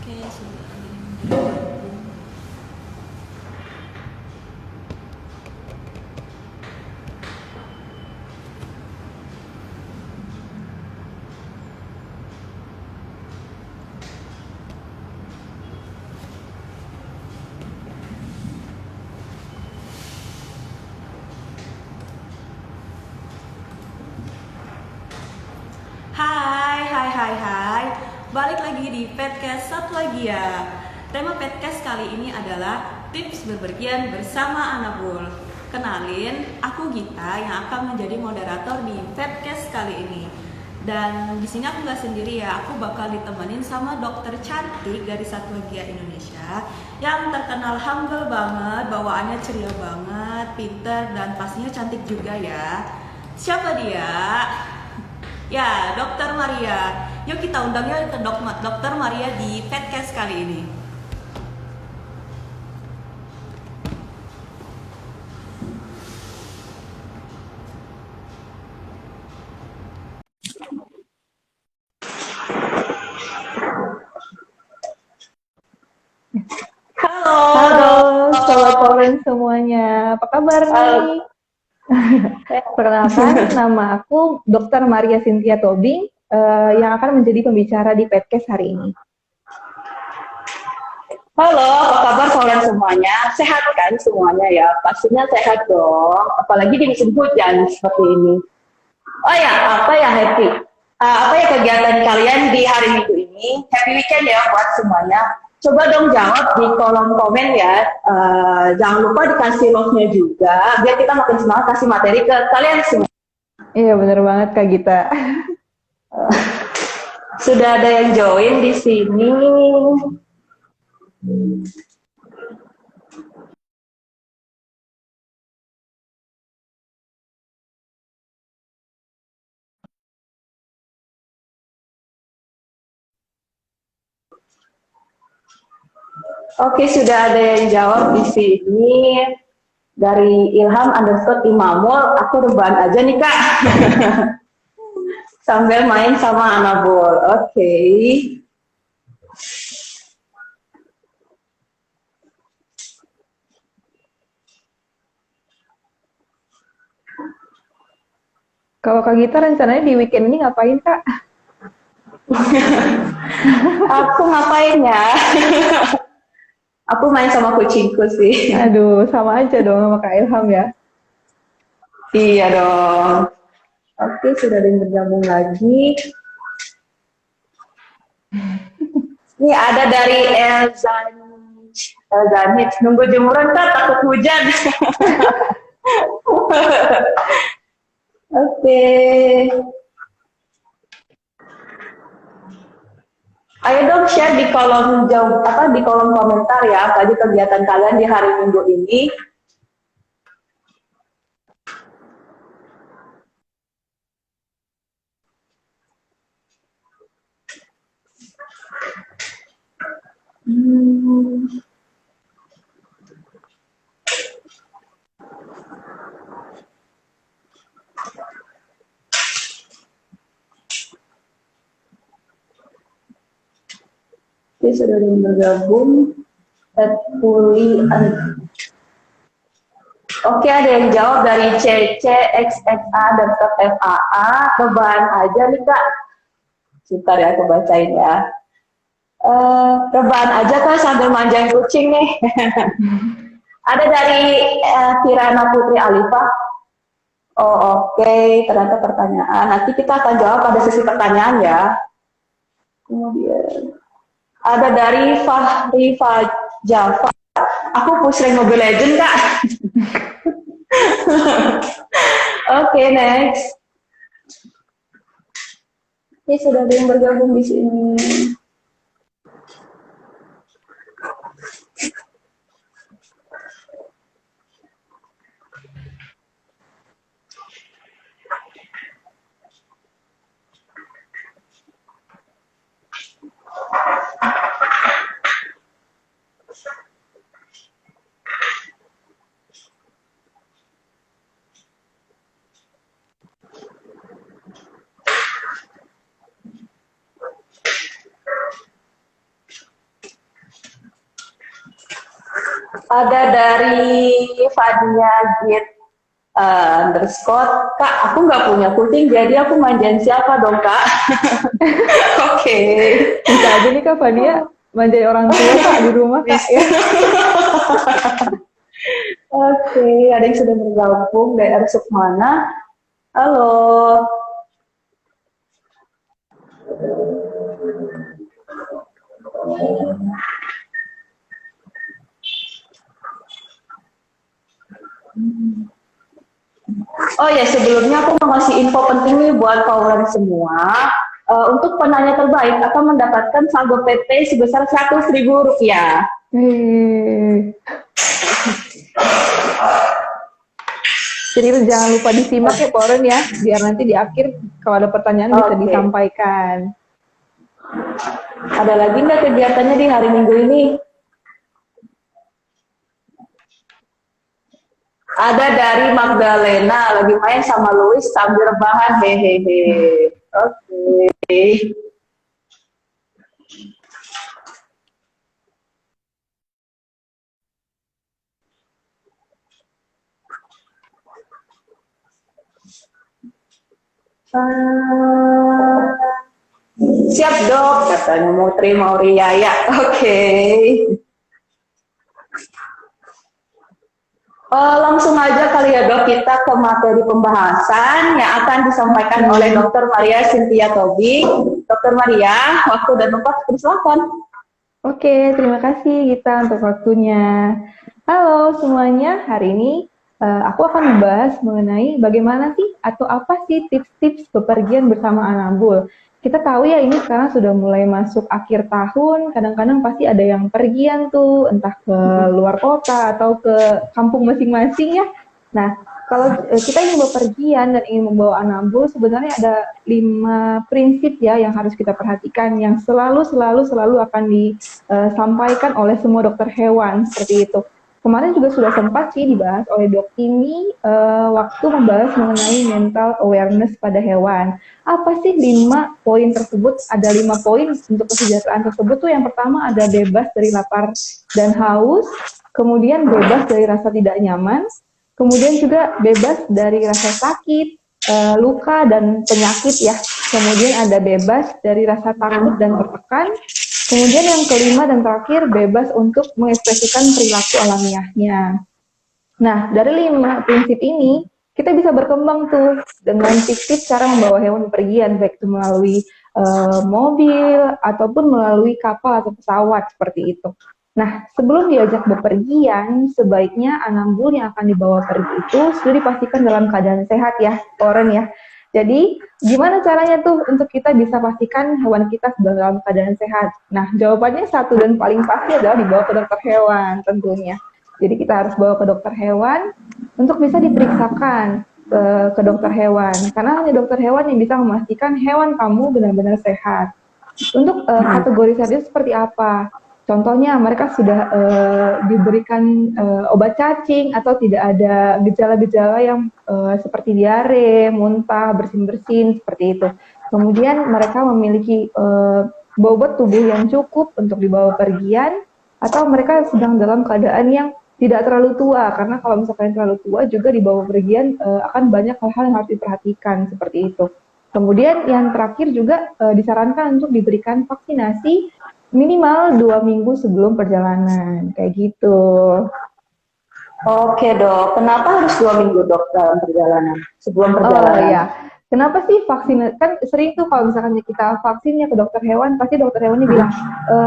Oke, sudah ada yang bergabung. Hai, hai, hai, hai. Balik lagi di podcast satu lagi ya. Tema podcast kali ini adalah tips bepergian bersama Anabul. Kenalin, aku Gita yang akan menjadi moderator di podcast kali ini. Dan di sini aku nggak sendiri ya, aku bakal ditemenin sama dokter cantik dari Satwagia Indonesia yang terkenal humble banget, bawaannya ceria banget, pinter dan pastinya cantik juga ya. Siapa dia? Ya, Dokter Maria. Yuk kita undangnya ke Dokter Maria di podcast kali ini. Halo, Sobat Polen semuanya. Apa kabar nih? Perkenalkan, nama aku Dr. Maria Cynthia Tobing yang akan menjadi pembicara di podcast hari ini. Halo, apa kabar kalian semuanya? Sehat kan semuanya ya? Pastinya sehat dong. Apalagi di musim hujan seperti ini. Oh ya, apa ya Happy? Apa ya kegiatan kalian di hari Minggu ini? Happy weekend ya buat semuanya. Coba dong jawab di kolom komen ya. Jangan lupa dikasih love-nya juga, biar kita makin semangat kasih materi ke kalian semua. Iya, bener banget Kak Gita. Sudah ada yang join di sini. Oke, sudah ada yang jawab di sini dari Ilham underscore Imamul. Aku rebahan aja nih Kak, sambil main sama Anabol. Oke. Kalau Kak Gita rencananya di weekend ini ngapain Kak? Aku ngapain ya? Aku main sama kucingku sih. Aduh, sama aja dong sama Kak Ilham ya. Iya dong. Oke, sudah ada yang bergabung lagi. Ini ada dari Elzanit. Nunggu jemuran Kak, takut hujan. Oke. Ayo dong share di kolom jawab di kolom komentar ya apa aja kegiatan kalian di hari Minggu ini. Oke, sudah ada yang bergabung. Oke, ada yang jawab dari CCXXA dan FAA. Rebahan aja nih Kak. Sebentar ya, aku bacain ya. Rebahan aja Kak sambil manjain kucing nih. Ada dari Kirana Putri Alifah. Oh oke, ternyata pertanyaan. Nanti kita akan jawab pada sesi pertanyaan ya. Kemudian ada dari Fahri Java. Aku push rank Mobile Legend Kak. Oke, next. Ini sudah ada yang bergabung di sini. Ada dari Fania Git underscore, Kak, aku nggak punya kucing, jadi aku manjain siapa dong, Kak? Oke. Bisa aja nih Kak Fania manjain orang tua Kak di rumah Kak ya. Oke, ada yang sudah bergabung dari Arsuk mana? Halo. Oh ya, sebelumnya aku mau ngasih info penting nih buat kawan semua. Untuk penanya terbaik akan mendapatkan saldo PT sebesar Rp100.000. Hei. Jadi jangan lupa disimak ya Poren ya, biar nanti di akhir kalau ada pertanyaan bisa Oke. disampaikan. Ada lagi nggak kegiatannya di hari Minggu ini? Ada dari Magdalena, lagi main sama Louis sambil rebahan, hehehe. Oke. Siap dok, katanya mau terima Uriaya. Oke. Langsung aja kali ya dok, kita ke materi pembahasan yang akan disampaikan oleh Dr. Maria Cynthia Tobing. Dr. Maria, waktu dan tempat silakan. Oke, terima kasih Gita untuk waktunya. Halo semuanya, hari ini aku akan membahas mengenai bagaimana sih atau apa sih tips-tips bepergian bersama Anabul. Kita tahu ya ini sekarang sudah mulai masuk akhir tahun, kadang-kadang pasti ada yang pergian tuh, entah ke luar kota atau ke kampung masing-masing ya. Nah, kalau kita ingin bepergian dan ingin membawa Anabul, sebenarnya ada 5 prinsip ya yang harus kita perhatikan, yang selalu akan disampaikan oleh semua dokter hewan seperti itu. Kemarin juga sudah sempat sih dibahas oleh Dok ini waktu membahas mengenai mental awareness pada hewan. Apa sih 5 poin tersebut? Ada 5 poin untuk kesejahteraan tersebut tuh. Yang pertama ada bebas dari lapar dan haus, kemudian bebas dari rasa tidak nyaman, kemudian juga bebas dari rasa sakit, luka dan penyakit ya. Kemudian ada bebas dari rasa takut dan tertekan. Kemudian yang kelima dan terakhir, bebas untuk mengekspresikan perilaku alamiahnya. Nah, dari 5 prinsip ini, kita bisa berkembang tuh dengan tips-tips cara membawa hewan bepergian, baik itu melalui mobil ataupun melalui kapal atau pesawat seperti itu. Nah, sebelum diajak bepergian, sebaiknya Anambul yang akan dibawa pergi itu sudah dipastikan dalam keadaan sehat ya, Oren ya. Jadi, gimana caranya tuh untuk kita bisa pastikan hewan kita sedang dalam keadaan sehat? Nah, jawabannya satu dan paling pasti adalah dibawa ke dokter hewan tentunya. Jadi kita harus bawa ke dokter hewan untuk bisa diperiksakan ke dokter hewan. Karena hanya dokter hewan yang bisa memastikan hewan kamu benar-benar sehat. Untuk kategori sehat itu seperti apa? Contohnya mereka sudah diberikan obat cacing atau tidak ada gejala-gejala yang seperti diare, muntah, bersin-bersin seperti itu. Kemudian mereka memiliki bobot tubuh yang cukup untuk dibawa pergian, atau mereka sedang dalam keadaan yang tidak terlalu tua, karena kalau misalkan terlalu tua juga dibawa pergian akan banyak hal-hal yang harus diperhatikan seperti itu. Kemudian yang terakhir juga disarankan untuk diberikan vaksinasi minimal 2 minggu sebelum perjalanan, kayak gitu. Oke dok, kenapa harus 2 minggu dok dalam perjalanan, sebelum perjalanan? Oh ya, kenapa sih vaksin? Kan sering tuh kalau misalkan kita vaksinnya ke dokter hewan, pasti dokter hewannya bilang,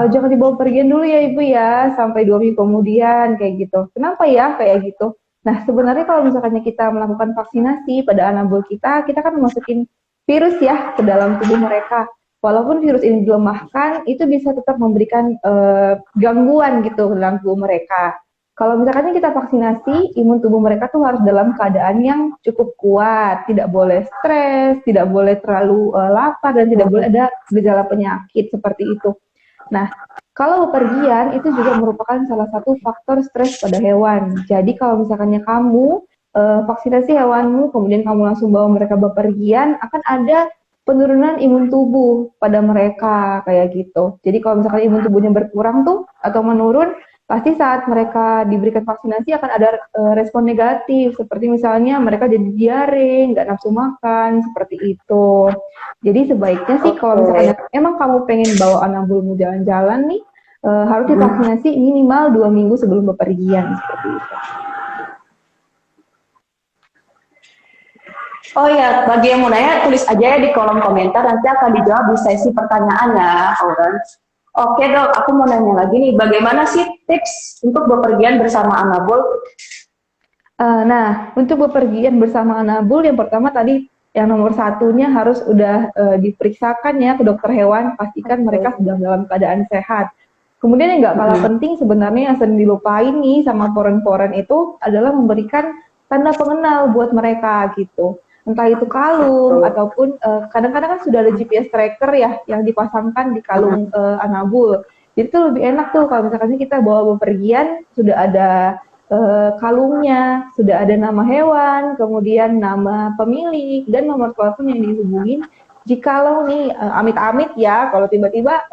jangan dibawa pergian dulu ya ibu ya, sampai 2 minggu kemudian, kayak gitu. Kenapa ya kayak gitu? Nah, sebenarnya kalau misalkan kita melakukan vaksinasi pada anabul kita kan memasukin virus ya ke dalam tubuh mereka. Walaupun virus ini dilemahkan, itu bisa tetap memberikan gangguan gitu ke dalam tubuh mereka. Kalau misalkan kita vaksinasi, imun tubuh mereka tuh harus dalam keadaan yang cukup kuat, tidak boleh stres, tidak boleh terlalu lapar, dan tidak boleh ada gejala penyakit seperti itu. Nah, kalau bepergian itu juga merupakan salah satu faktor stres pada hewan. Jadi kalau misalkannya kamu vaksinasi hewanmu, kemudian kamu langsung bawa mereka bepergian, akan ada penurunan imun tubuh pada mereka kayak gitu. Jadi kalau misalkan imun tubuhnya berkurang tuh atau menurun, pasti saat mereka diberikan vaksinasi akan ada respon negatif, seperti misalnya mereka jadi diare, nggak nafsu makan, seperti itu. Jadi sebaiknya sih kalau misalnya Oke. emang kamu pengen bawa anak bulumu jalan-jalan nih, harus divaksinasi minimal 2 minggu sebelum bepergian, seperti itu. Oh ya, bagi yang mau nanya, tulis aja ya di kolom komentar, nanti akan dijawab di sesi pertanyaan ya, Orange. Oke dok, aku mau nanya lagi nih, bagaimana sih tips untuk bepergian bersama Anabul? Nah, untuk bepergian bersama Anabul, yang pertama tadi yang nomor satunya harus udah diperiksakan ya ke dokter hewan, pastikan mereka sedang dalam keadaan sehat. Kemudian yang nggak kalah penting sebenarnya yang sering dilupain nih sama foreign-foreign itu adalah memberikan tanda pengenal buat mereka gitu. Entah itu kalung ataupun kadang-kadang kan sudah ada GPS tracker ya yang dipasangkan di kalung Anabul. Jadi itu lebih enak tuh kalau misalkan kita bawa bepergian sudah ada kalungnya, sudah ada nama hewan, kemudian nama pemilik, dan nomor telepon yang dihubungin. Jikalau nih amit-amit ya, kalau tiba-tiba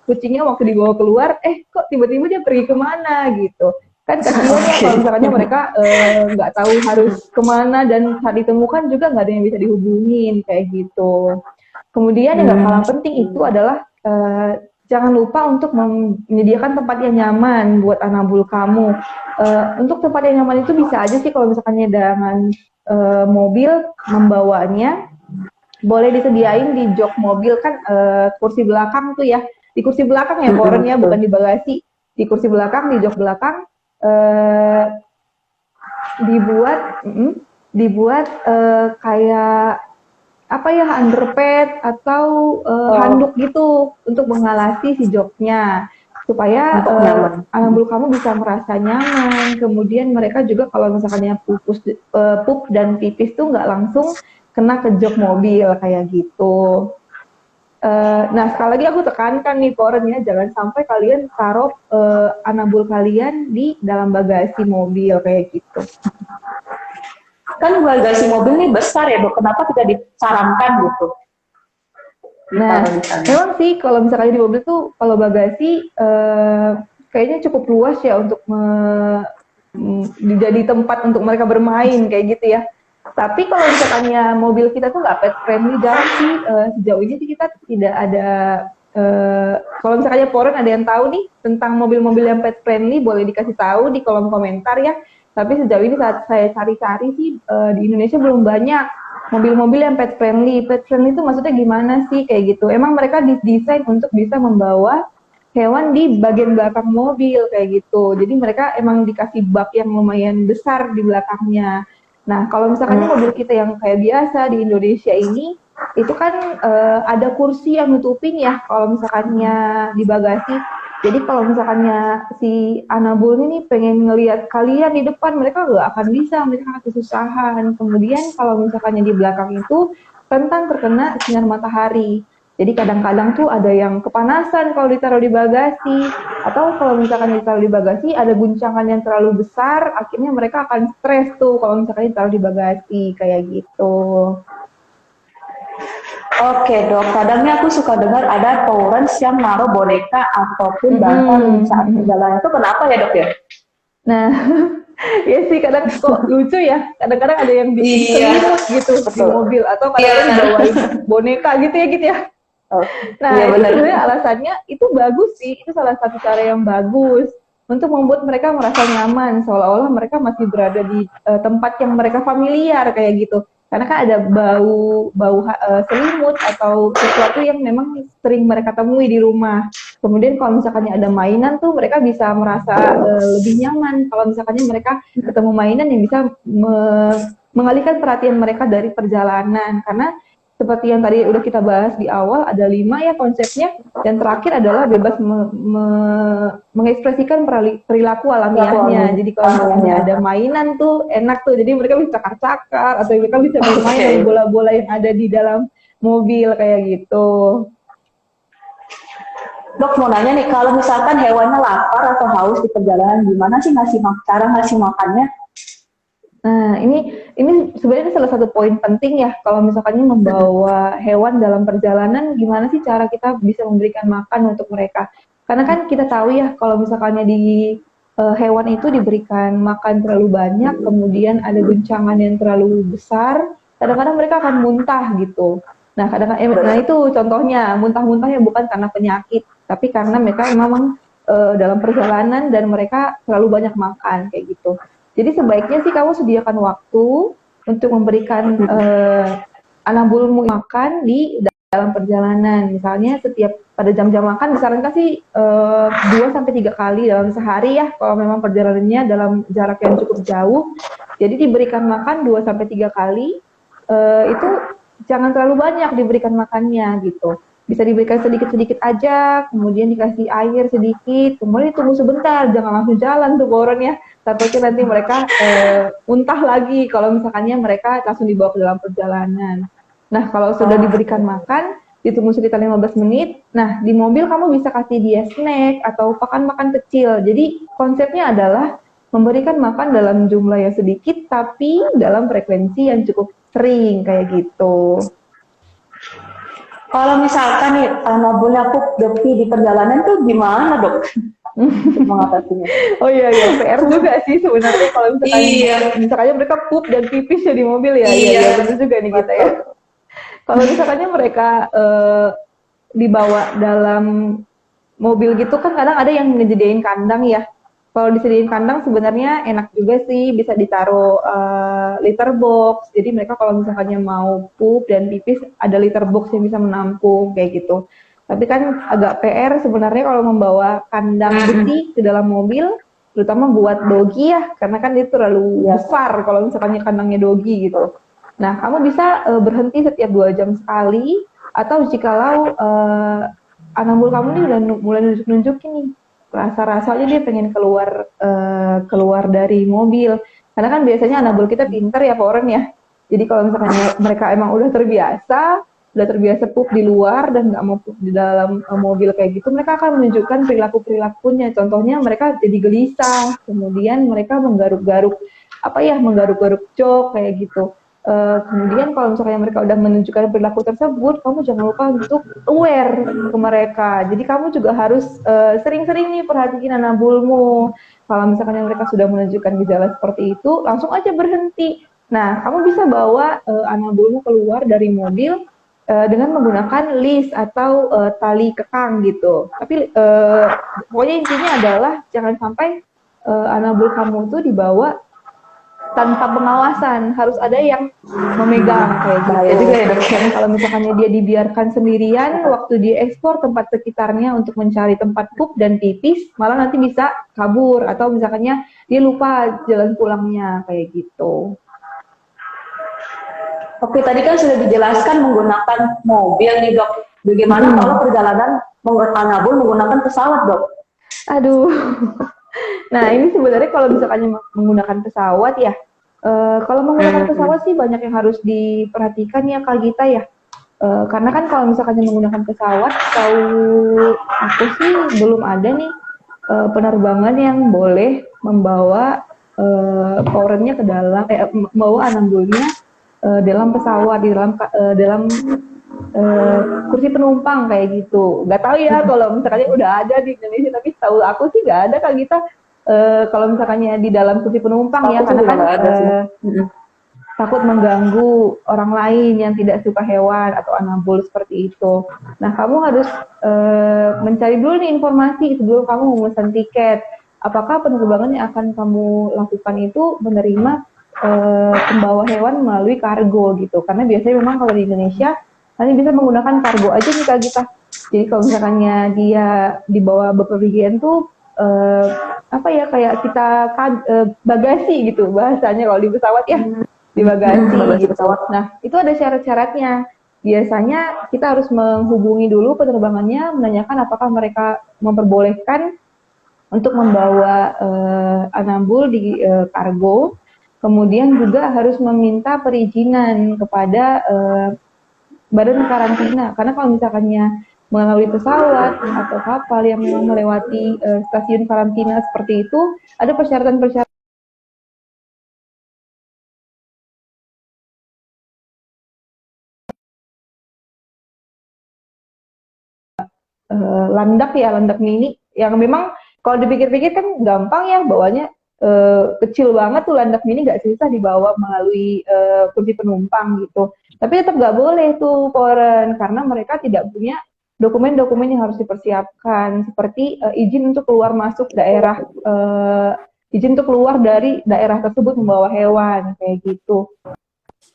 kucingnya waktu dibawa keluar, kok tiba-tiba dia pergi kemana gitu. Kan kasihan ya kalau misalnya mereka nggak tahu harus kemana dan saat ditemukan juga nggak ada yang bisa dihubungin kayak gitu. Kemudian yang nggak kalah penting itu adalah jangan lupa untuk menyediakan tempat yang nyaman buat Anabul kamu. Untuk tempat yang nyaman itu bisa aja sih kalau misalnya dengan mobil membawanya, boleh disediain di jok mobil kan kursi belakang tuh ya. Di kursi belakang ya korennya, bukan di bagasi. Di kursi belakang, di jok belakang dibuat kayak apa ya, underpad atau handuk gitu untuk menghalasi si joknya supaya Anabul kamu bisa merasa nyaman. Kemudian mereka juga kalau misalnya pup dan pipis tuh nggak langsung kena ke jok mobil kayak gitu. Nah sekali lagi aku tekankan nih Koren ya, jangan sampai kalian taruh Anabul kalian di dalam bagasi mobil kayak gitu. Kan bagasi mobil nih besar ya dok, kenapa tidak disarankan gitu? Nah, memang sih kalau misalnya di mobil tuh kalau bagasi kayaknya cukup luas ya untuk jadi tempat untuk mereka bermain kayak gitu ya. Tapi kalau misalnya mobil kita tuh nggak pet friendly, jarang sih sejauh ini sih kita tidak ada. Kalau misalnya Poren ada yang tahu nih tentang mobil-mobil yang pet friendly, boleh dikasih tahu di kolom komentar ya. Tapi sejauh ini saat saya cari-cari sih di Indonesia belum banyak mobil-mobil yang pet friendly. Pet friendly itu maksudnya gimana sih kayak gitu? Emang mereka didesain untuk bisa membawa hewan di bagian belakang mobil kayak gitu. Jadi mereka emang dikasih bak yang lumayan besar di belakangnya. Nah kalau misalkan mobil kita yang kayak biasa di Indonesia ini, itu kan ada kursi yang nutupin ya kalau misalkannya di bagasi. Jadi kalau misalkannya si Anabul ini pengen ngelihat kalian di depan, mereka nggak akan bisa, mereka akan kesusahan. Kemudian kalau misalkannya di belakang itu rentan terkena sinar matahari. Jadi kadang-kadang tuh ada yang kepanasan kalau ditaruh di bagasi, atau kalau misalkan ditaruh di bagasi ada guncangan yang terlalu besar, akhirnya mereka akan stres tuh kalau misalkan ditaruh di bagasi kayak gitu. Oke dok, kadangnya aku suka dengar ada tolerance yang naruh boneka ataupun bantal saat perjalanan, itu kenapa ya dok ya? Nah, ya sih kadang kok lucu ya, kadang-kadang ada yang bikin selimut gitu di mobil, atau kadang-kadang bawain boneka gitu ya. Nah, itu sebenarnya alasannya itu bagus sih, itu salah satu cara yang bagus untuk membuat mereka merasa nyaman, seolah-olah mereka masih berada di tempat yang mereka familiar kayak gitu. Karena kan ada bau selimut atau sesuatu yang memang sering mereka temui di rumah. Kemudian kalau misalkannya ada mainan tuh mereka bisa merasa lebih nyaman kalau misalkannya mereka ketemu mainan yang bisa mengalihkan perhatian mereka dari perjalanan. Karena seperti yang tadi udah kita bahas di awal, ada 5 ya konsepnya. Yang terakhir adalah bebas mengekspresikan perilaku alamiahnya. Jadi kalau misalnya ada mainan tuh enak tuh, jadi mereka bisa cakar-cakar atau mereka bisa bermain dengan bola-bola yang ada di dalam mobil kayak gitu. Dok mau nanya nih, kalau misalkan hewannya lapar atau haus di perjalanan, gimana sih cara ngasih makannya? Nah, ini sebenarnya salah satu poin penting ya, kalau misalkannya membawa hewan dalam perjalanan, gimana sih cara kita bisa memberikan makan untuk mereka? Karena kan kita tahu ya kalau misalkannya di hewan itu diberikan makan terlalu banyak, kemudian ada guncangan yang terlalu besar, kadang-kadang mereka akan muntah gitu. Nah, nah itu contohnya muntah-muntahnya bukan karena penyakit, tapi karena mereka memang dalam perjalanan dan mereka terlalu banyak makan kayak gitu. Jadi sebaiknya sih kamu sediakan waktu untuk memberikan anabulmu makan di dalam perjalanan. Misalnya setiap pada jam-jam makan disarankan sih 2 sampai 3 kali dalam sehari ya kalau memang perjalanannya dalam jarak yang cukup jauh. Jadi diberikan makan 2 sampai 3 kali. Itu jangan terlalu banyak diberikan makannya gitu. Bisa diberikan sedikit-sedikit aja, kemudian dikasih air sedikit, kemudian ditunggu sebentar, jangan langsung jalan tuh boronnya. Takutnya nanti mereka muntah lagi kalau misalkannya mereka langsung dibawa ke dalam perjalanan. Nah, kalau sudah diberikan makan, ditunggu sekitar 15 menit. Nah, di mobil kamu bisa kasih dia snack atau pakan makan kecil. Jadi, konsepnya adalah memberikan makan dalam jumlah yang sedikit, tapi dalam frekuensi yang cukup sering, kayak gitu. Kalau misalkan nih nabulnya pup depi di perjalanan tuh gimana dok? Untuk mengatasinya. Oh iya, iya, PR juga sih sebenarnya kalau misalkannya mereka pup dan pipis ya di mobil ya. Iya, benar juga nih kita ya. Kalau misalkannya mereka dibawa dalam mobil gitu kan kadang ada yang ngejadiin kandang ya. Kalau disediain kandang sebenarnya enak juga sih, bisa ditaruh litter box. Jadi mereka kalau misalkannya mau pup dan pipis ada litter box yang bisa menampung kayak gitu. Tapi kan agak PR sebenarnya kalau membawa kandang besi ke dalam mobil, terutama buat dogi ya, karena kan itu terlalu besar kalau misalkannya kandangnya dogi gitu. Nah, kamu bisa berhenti setiap 2 jam sekali, atau jikalau anambul kamu nih udah mulai nunjuk-nunjukin nih, rasa-rasanya dia pengen keluar dari mobil. Karena kan biasanya anambul kita pinter ya, Pak ya. Jadi kalau misalkan mereka emang udah terbiasa pup di luar dan nggak mau pup di dalam mobil kayak gitu, mereka akan menunjukkan perilaku-perilakunya. Contohnya mereka jadi gelisah, kemudian mereka menggaruk-garuk menggaruk-garuk jok kayak gitu. Kemudian kalau misalnya mereka udah menunjukkan perilaku tersebut, kamu jangan lupa untuk aware ke mereka. Jadi kamu juga harus sering-sering nih perhatiin anabulmu. Kalau misalnya mereka sudah menunjukkan gejala seperti itu, langsung aja berhenti. Nah, kamu bisa bawa anabulmu keluar dari mobil dengan menggunakan leash atau tali kekang gitu. Tapi pokoknya intinya adalah jangan sampai anabul kamu tuh dibawa tanpa pengawasan, harus ada yang memegang kayak gitu. Bahaya juga ya dok. Kalau misalkannya dia dibiarkan sendirian, waktu dia ekspor tempat sekitarnya untuk mencari tempat pup dan pipis, malah nanti bisa kabur atau misalkannya dia lupa jalan pulangnya kayak gitu. Oke, tadi kan sudah dijelaskan menggunakan mobil nih dok. Bagaimana kalau perjalanan menggunakan nabul menggunakan pesawat dok? Aduh. Nah, ini sebenarnya kalau misalkannya menggunakan pesawat ya, kalau menggunakan pesawat sih banyak yang harus diperhatikan ya Kak Gita ya. Karena kan kalau misalkannya menggunakan pesawat, tahu aku sih belum ada nih penerbangan yang boleh membawa foreign-nya ke dalam, membawa anambulnya dalam pesawat, dalam kursi penumpang kayak gitu. Nggak tahu ya kalau misalkannya udah ada di Indonesia, tapi tahu aku sih nggak ada Kak Gita. Kalau misalkannya di dalam kursi penumpang ya, karena kan takut mengganggu orang lain yang tidak suka hewan atau anabul seperti itu. Nah, kamu harus mencari dulu nih informasi sebelum kamu memesan tiket. Apakah penerbangan yang akan kamu lakukan itu menerima pembawa hewan melalui kargo gitu? Karena biasanya memang kalau di Indonesia nanti bisa menggunakan kargo aja nih Kak Gita. Jadi kalau misalkannya dia dibawa bepergian tuh kayak kita bagasi gitu bahasanya kalau di pesawat ya, di bagasi gitu. Nah, itu ada syarat-syaratnya. Biasanya kita harus menghubungi dulu penerbangannya, menanyakan apakah mereka memperbolehkan untuk membawa anambul di kargo. Kemudian juga harus meminta perizinan kepada badan karantina, karena kalau misalkannya melalui pesawat atau kapal yang memang melewati stasiun karantina seperti itu, ada persyaratan-persyaratan landak mini yang memang kalau dipikir-pikir kan gampang ya bawanya, kecil banget tuh landak mini nggak susah dibawa melalui kursi penumpang gitu. Tapi tetap nggak boleh tuh Koren karena mereka tidak punya dokumen-dokumen yang harus dipersiapkan seperti izin untuk keluar masuk daerah, izin untuk keluar dari daerah tersebut membawa hewan kayak gitu.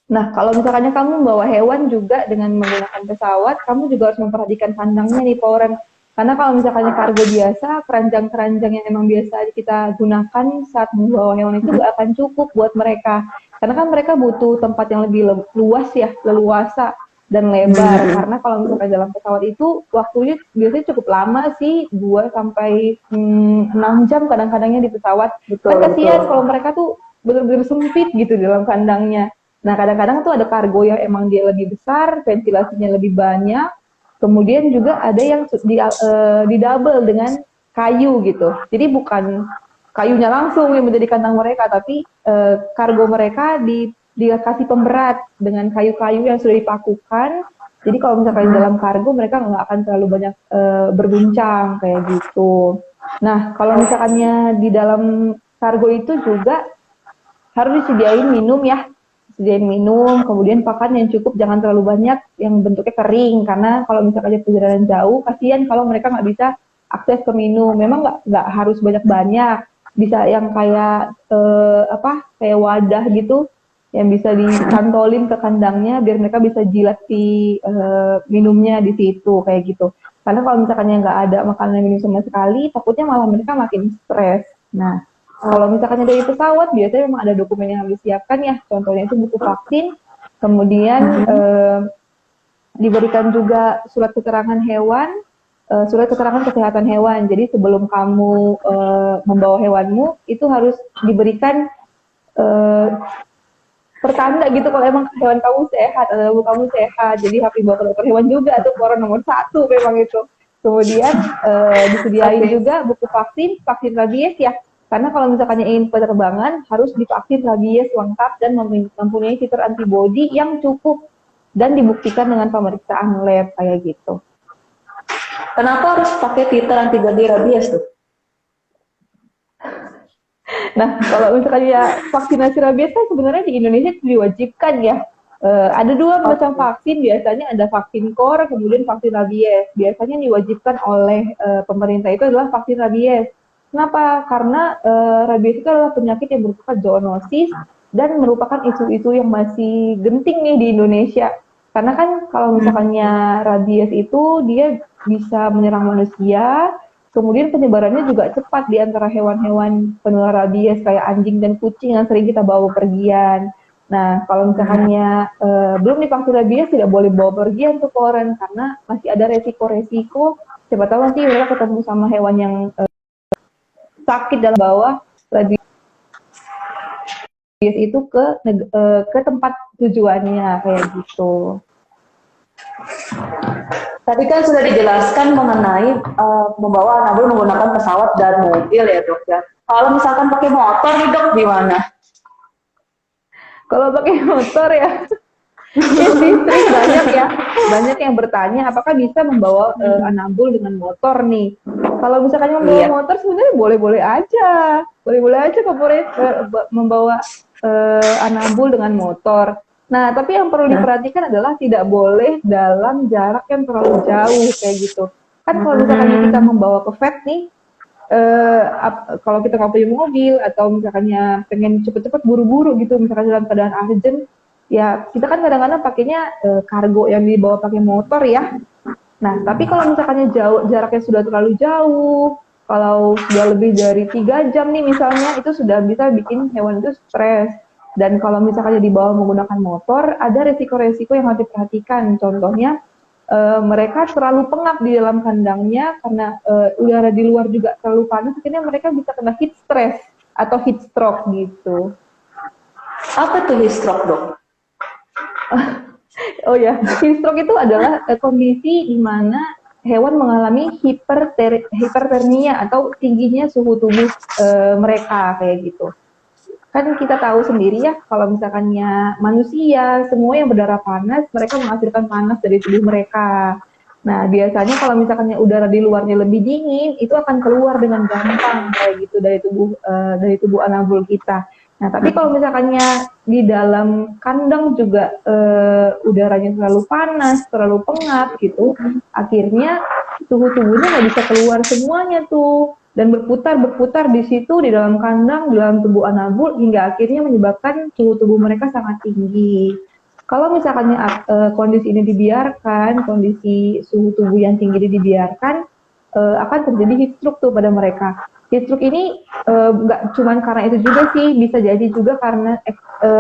Nah, kalau misalkannya kamu membawa hewan juga dengan menggunakan pesawat, kamu juga harus memperhatikan kandangnya nih, Poren. Karena kalau misalkannya kargo biasa, keranjang-keranjang yang emang biasa kita gunakan saat membawa hewan itu gak akan cukup buat mereka. Karena kan mereka butuh tempat yang lebih luas ya, leluasa dan lebar. Karena kalau misalkan dalam pesawat itu waktunya biasanya cukup lama sih, 2 sampai 6 jam kadang-kadangnya di pesawat. Kan kasihan kalau mereka tuh bener-bener sempit gitu di dalam kandangnya. Nah, kadang-kadang tuh ada kargo yang emang dia lebih besar, ventilasinya lebih banyak. Kemudian juga ada yang di double dengan kayu gitu. Jadi bukan kayunya langsung yang menjadi kandang mereka, tapi kargo mereka dikasih pemberat dengan kayu-kayu yang sudah dipakukan. Jadi kalau misalkan di dalam kargo mereka nggak akan terlalu banyak berguncang kayak gitu. Nah, kalau misalkannya di dalam kargo itu juga harus disediain minum ya, sediain minum, kemudian pakan yang cukup, jangan terlalu banyak yang bentuknya kering, karena kalau misalkan perjalanan jauh, kasihan kalau mereka nggak bisa akses ke minum. Memang nggak harus banyak-banyak, bisa yang kayak kayak wadah gitu, yang bisa dicantolin ke kandangnya biar mereka bisa jilat si minumnya di situ kayak gitu. Karena kalau misalkan nggak ada makanan minum sama sekali, takutnya malah mereka makin stres. Nah, kalau misalkan dari pesawat, biasanya memang ada dokumen yang harus disiapkan ya. Contohnya itu buku vaksin, kemudian diberikan juga surat keterangan hewan, surat keterangan kesehatan hewan. Jadi sebelum kamu membawa hewanmu, itu harus diberikan pertanda gitu kalau emang hewan kamu sehat atau kamu sehat. Jadi harus dibawa ke dokter hewan juga, tuh orang nomor 1 memang itu. Kemudian disediain juga buku vaksin rabies ya. Karena kalau misalkan ingin penerbangan, harus divaksin rabies lengkap dan mempunyai fitur antibodi yang cukup dan dibuktikan dengan pemeriksaan lab kayak gitu. Kenapa harus pakai fitur antibodi rabies tuh? Nah, kalau misalkan ya vaksinasi rabies kan sebenarnya di Indonesia diwajibkan ya. Ada 2 macam vaksin, biasanya ada vaksin core, kemudian vaksin rabies. Biasanya diwajibkan oleh pemerintah itu adalah vaksin rabies. Kenapa? Karena rabies itu adalah penyakit yang bersifat zoonosis dan merupakan isu-isu yang masih genting nih di Indonesia. Karena kan kalau misalkannya rabies itu dia bisa menyerang manusia, kemudian penyebarannya juga cepat di antara hewan-hewan penular rabies kayak anjing dan kucing yang sering kita bawa pergian. Nah, kalau misalkannya belum divaksin rabies, tidak boleh bawa pergian tuh koren karena masih ada resiko-resiko. Siapa tahu nanti mereka ketemu sama hewan yang sakit dalam bawah rabies itu ke tempat tujuannya kayak gitu. Tadi kan sudah dijelaskan mengenai membawa anabul menggunakan pesawat dan mobil ya dok ya. Kalau misalkan pakai motor nih dok gimana? Kalau pakai motor ya, banyak yang bertanya apakah bisa membawa anabul dengan motor nih. Kalau misalkan membawa motor sebenarnya boleh-boleh aja corporate membawa anabul dengan motor. Nah, tapi yang perlu diperhatikan adalah tidak boleh dalam jarak yang terlalu jauh kayak gitu. Kan kalau misalkan kita membawa ke vet nih, kalau kita nggak punya mobil atau misalkannya pengen cepet-cepet buru-buru gitu, misalkan dalam keadaan urgent, ya kita kan kadang-kadang pakainya kargo yang dibawa pakai motor ya. Nah, tapi kalau misalkannya jaraknya sudah terlalu jauh, kalau sudah lebih dari 3 jam nih misalnya, itu sudah bisa bikin hewan itu stres. Dan kalau misalkannya dibawa menggunakan motor, ada resiko-resiko yang harus diperhatikan. Contohnya, mereka terlalu pengap di dalam kandangnya karena udara di luar juga terlalu panas, akhirnya mereka bisa kena heat stress atau heat stroke gitu. Apa tuh heat stroke dok? Oh ya, heat stroke itu adalah kondisi di mana hewan mengalami hipertermia atau tingginya suhu tubuh mereka kayak gitu. Kan kita tahu sendiri ya, kalau misalkannya manusia, semua yang berdarah panas, mereka menghasilkan panas dari tubuh mereka. Nah, biasanya kalau misalkannya udara di luarnya lebih dingin, itu akan keluar dengan gampang kayak gitu dari tubuh anabul kita. Nah, tapi kalau misalkannya di dalam kandang juga udaranya terlalu panas, terlalu pengap gitu, akhirnya suhu tubuhnya nggak bisa keluar semuanya tuh dan berputar-berputar di situ di dalam kandang, di dalam tubuh anabul hingga akhirnya menyebabkan suhu tubuh mereka sangat tinggi. Kalau misalkannya kondisi ini dibiarkan, kondisi suhu tubuh yang tinggi ini dibiarkan, akan terjadi heat stroke tuh pada mereka. Heat stroke ini nggak cuma karena itu juga sih, bisa jadi juga karena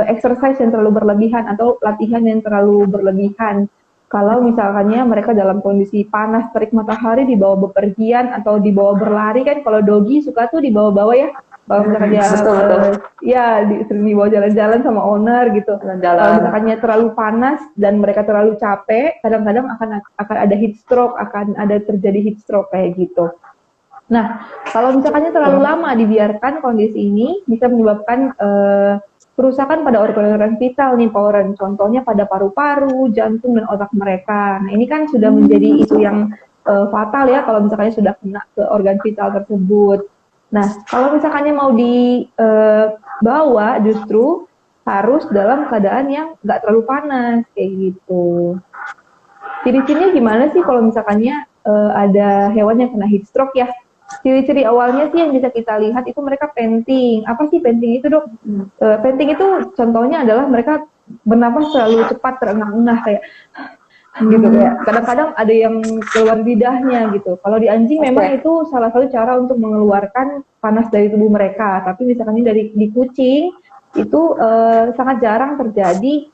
exercise yang terlalu berlebihan atau latihan yang terlalu berlebihan. Kalau misalkannya mereka dalam kondisi panas terik matahari dibawa bepergian atau dibawa berlari kan, kalau dogi suka tuh dibawa-bawa ya. Kalau misalkannya Betul. ya sering dibawa jalan-jalan sama owner gitu. Kalau Jalan. misalkannya terlalu panas dan mereka terlalu capek, kadang-kadang akan ada heat stroke, akan ada terjadi heat stroke kayak gitu. Nah, kalau misalkannya terlalu lama dibiarkan kondisi ini bisa menyebabkan kerusakan pada organ-organ vital nih, Pauren. Contohnya pada paru-paru, jantung, dan otak mereka. Nah, ini kan sudah menjadi isu yang fatal ya kalau misalkannya sudah kena ke organ vital tersebut. Nah, kalau misalkannya mau dibawa justru harus dalam keadaan yang nggak terlalu panas, kayak gitu. Ciri-cirinya gimana sih kalau misalkannya ada hewan yang kena heat stroke ya? Ciri-ciri awalnya sih yang bisa kita lihat itu mereka panting. Apa sih panting itu, Dok? Panting itu contohnya adalah mereka bernapas terlalu cepat, terengah-engah kayak gitu kayak. Kadang-kadang ada yang keluar lidahnya gitu. Kalau di anjing memang itu salah satu cara untuk mengeluarkan panas dari tubuh mereka. Tapi misalkan ini di kucing itu sangat jarang terjadi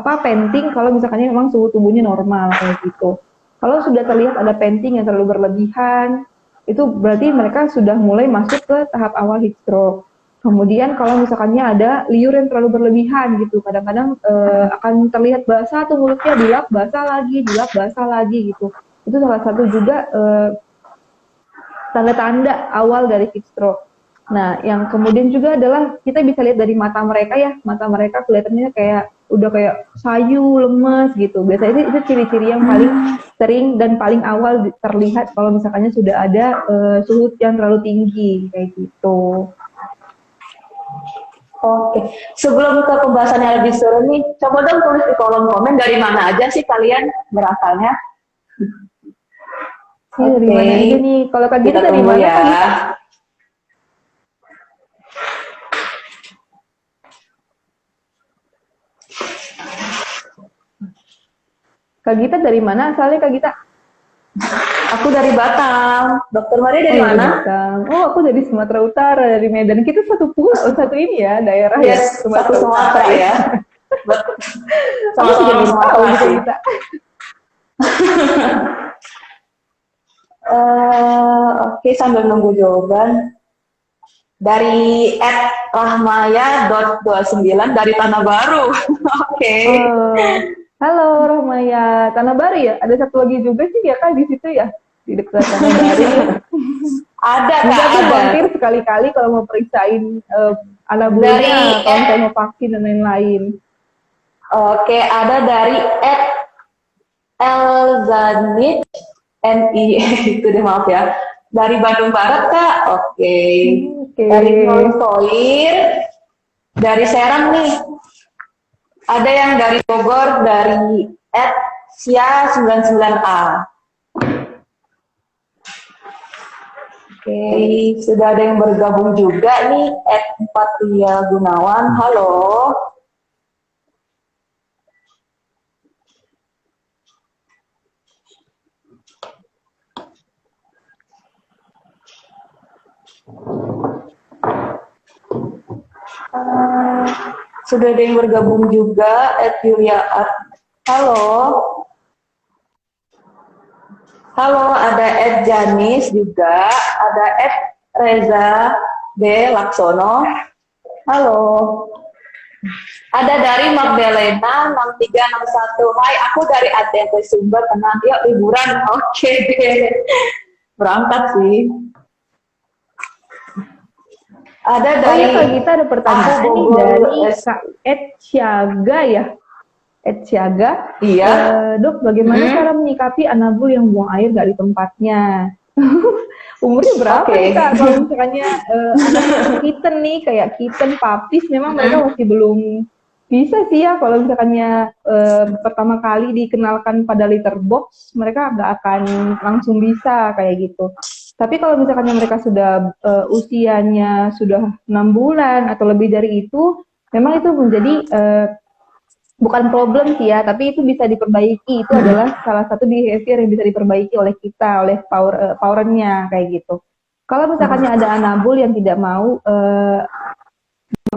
panting kalau misalkannya memang suhu tubuhnya normal kayak gitu. Kalau sudah terlihat ada panting yang terlalu berlebihan, itu berarti mereka sudah mulai masuk ke tahap awal heat stroke. Kemudian kalau misalkannya ada liur yang terlalu berlebihan gitu, kadang-kadang akan terlihat basah tuh mulutnya, dilap basah lagi gitu. Itu salah satu juga tanda-tanda awal dari heat stroke. Nah, yang kemudian juga adalah kita bisa lihat dari mata mereka ya, mata mereka kelihatannya kayak udah kayak sayu, lemes gitu. Biasanya itu ciri-ciri yang paling sering dan paling awal terlihat kalau misalkannya sudah ada suhu yang terlalu tinggi kayak gitu. Oke, sebelum ke pembahasannya lebih seru nih, coba dong tulis di kolom komen dari mana aja sih kalian berasalnya. Dari mana aja nih? Kalau Kak Gita dari mana? Ya. Kak Gita dari mana asalnya, Kak Gita? Aku dari Batam. Dokter Maria dari mana? Batam. Oh, aku dari Sumatera Utara, dari Medan. Kita satu ini ya, daerah yes, ya. Sumatera Utara ya. Sama-sama di Sumatera sih. Oke, sambil nunggu jawaban. Dari @rahmaya.29 dari Tanah Baru. Oke. Halo Rahmaya, Tanah Baru ya? Ada satu lagi juga sih ya Kak di situ ya? Di dekat Tanah Baru. Ada Kak, bisa ada. mampir sekali-kali kalau mau periksain anabulnya, kalau saya mau vaksin dan lain-lain. Oke, ada dari @elzanit NI itu deh, maaf ya. Dari Bandung Barat Kak. Oke. Dari Nontoir, dari Serang nih. Ada yang dari Bogor, dari @sia99a. Oke, sudah ada yang bergabung juga nih, @empatria Gunawan. Halo. Sudah ada yang bergabung juga, @yuliaat. Halo. Halo, ada @janis juga, ada @reza B Laksono. Halo. Ada dari Magdalena 6361. Hai, aku dari ATT Sumber, tenang, yuk liburan. Oke deh. Berangkat sih. Ada dari Kak Gita ada pertanyaan nih dari Kak Ed Syaga ya. @siaga. Iya. Dok, bagaimana cara menyikapi anabul yang buang air nggak di tempatnya? Umurnya berapa Oke. nih Kak? Kalau misalkannya anak kitten nih, kayak kitten, puppies, memang mereka masih belum bisa sih ya. Kalau misalkannya pertama kali dikenalkan pada litter box, mereka nggak akan langsung bisa kayak gitu. Tapi kalau misalkannya mereka sudah usianya sudah 6 bulan atau lebih dari itu, memang itu menjadi bukan problem sih ya, tapi itu bisa diperbaiki. Itu adalah salah satu behavior yang bisa diperbaiki oleh kita, oleh powernya kayak gitu. Kalau misalkannya ada anabul yang tidak mau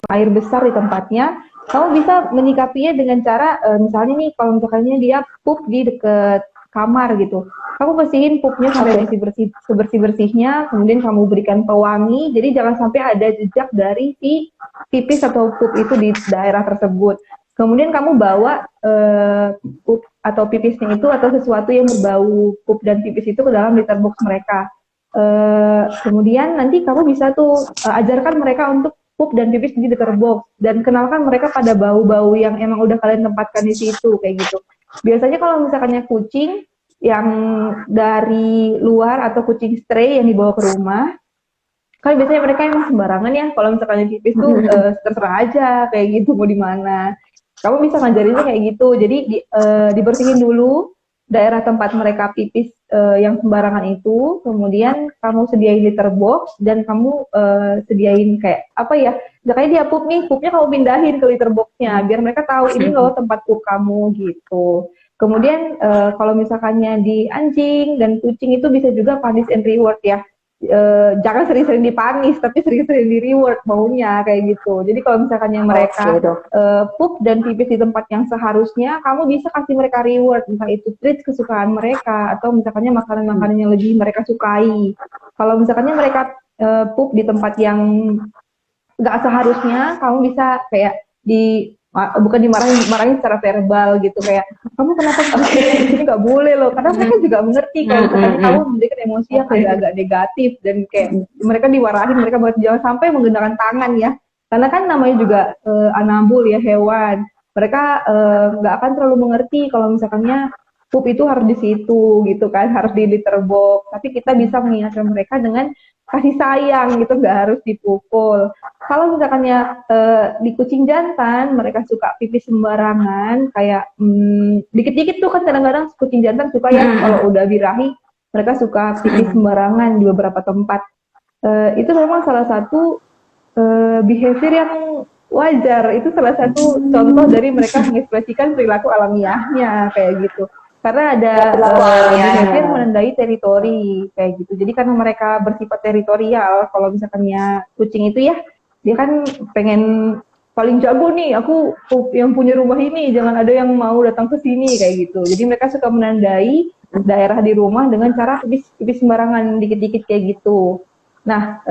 air besar di tempatnya, kamu bisa menyikapinya dengan cara misalnya nih, kalau misalkannya dia pup di deket kamar gitu, kamu bersihin pupnya sampai bersih sebersih-bersihnya, kemudian kamu berikan pewangi, jadi jangan sampai ada jejak dari si pipis atau pup itu di daerah tersebut. Kemudian kamu bawa pup atau pipisnya itu atau sesuatu yang berbau pup dan pipis itu ke dalam litter box mereka. Kemudian nanti kamu bisa tuh ajarkan mereka untuk pup dan pipis di litter box dan kenalkan mereka pada bau-bau yang emang udah kalian tempatkan di situ kayak gitu. Biasanya kalau misalkannya kucing yang dari luar atau kucing stray yang dibawa ke rumah, kan biasanya mereka emang sembarangan ya. Kalau misalkannya pipis tuh terserah aja kayak gitu mau di mana. Kamu bisa ngajarinnya kayak gitu. Jadi dibersihin dulu daerah tempat mereka pipis yang sembarangan itu, kemudian kamu sediain litter box dan kamu sediain kayak apa ya? Misalnya dia pup nih, pupnya kamu pindahin ke litter boxnya biar mereka tahu ini loh tempat pup kamu gitu. Kemudian kalau misalkannya di anjing dan kucing itu bisa juga punish and reward ya. Jangan sering-sering dipanis, tapi sering-sering di reward maunya kayak gitu. Jadi kalau misalkannya mereka pup dan pipis di tempat yang seharusnya, kamu bisa kasih mereka reward, entah itu treats kesukaan mereka atau misalkannya makanan-makanan yang lebih mereka sukai. Kalau misalkannya mereka pup di tempat yang nggak seharusnya, kamu bisa kayak bukan dimarahin secara verbal gitu, kayak kamu kenapa ini nggak boleh loh, karena mereka juga mengerti kalau misalkan kamu memberikan emosi yang agak-agak negatif dan kayak mereka diwarahin, mereka buat jangan sampai menggunakan tangan ya, karena kan namanya juga anabul ya, hewan, mereka nggak akan terlalu mengerti kalau misalkannya pup itu harus di situ gitu kan, harus di litter box, tapi kita bisa mengingatkan mereka dengan kasih sayang gitu, nggak harus dipukul. Kalau misalkannya di kucing jantan, mereka suka pipis sembarangan, kayak dikit-dikit tuh kan kadang-kadang kucing jantan suka ya, kalau udah birahi, mereka suka pipis sembarangan di beberapa tempat. Itu memang salah satu behavior yang wajar, itu salah satu contoh dari mereka mengekspresikan perilaku alamiahnya, kayak gitu. Karena ada behavior menandai teritori, kayak gitu. Jadi karena mereka bersifat teritorial, kalau misalkannya kucing itu ya, dia kan pengen paling jago nih, aku yang punya rumah ini, jangan ada yang mau datang ke sini kayak gitu. Jadi mereka suka menandai daerah di rumah dengan cara pipis sembarangan dikit-dikit kayak gitu. Nah,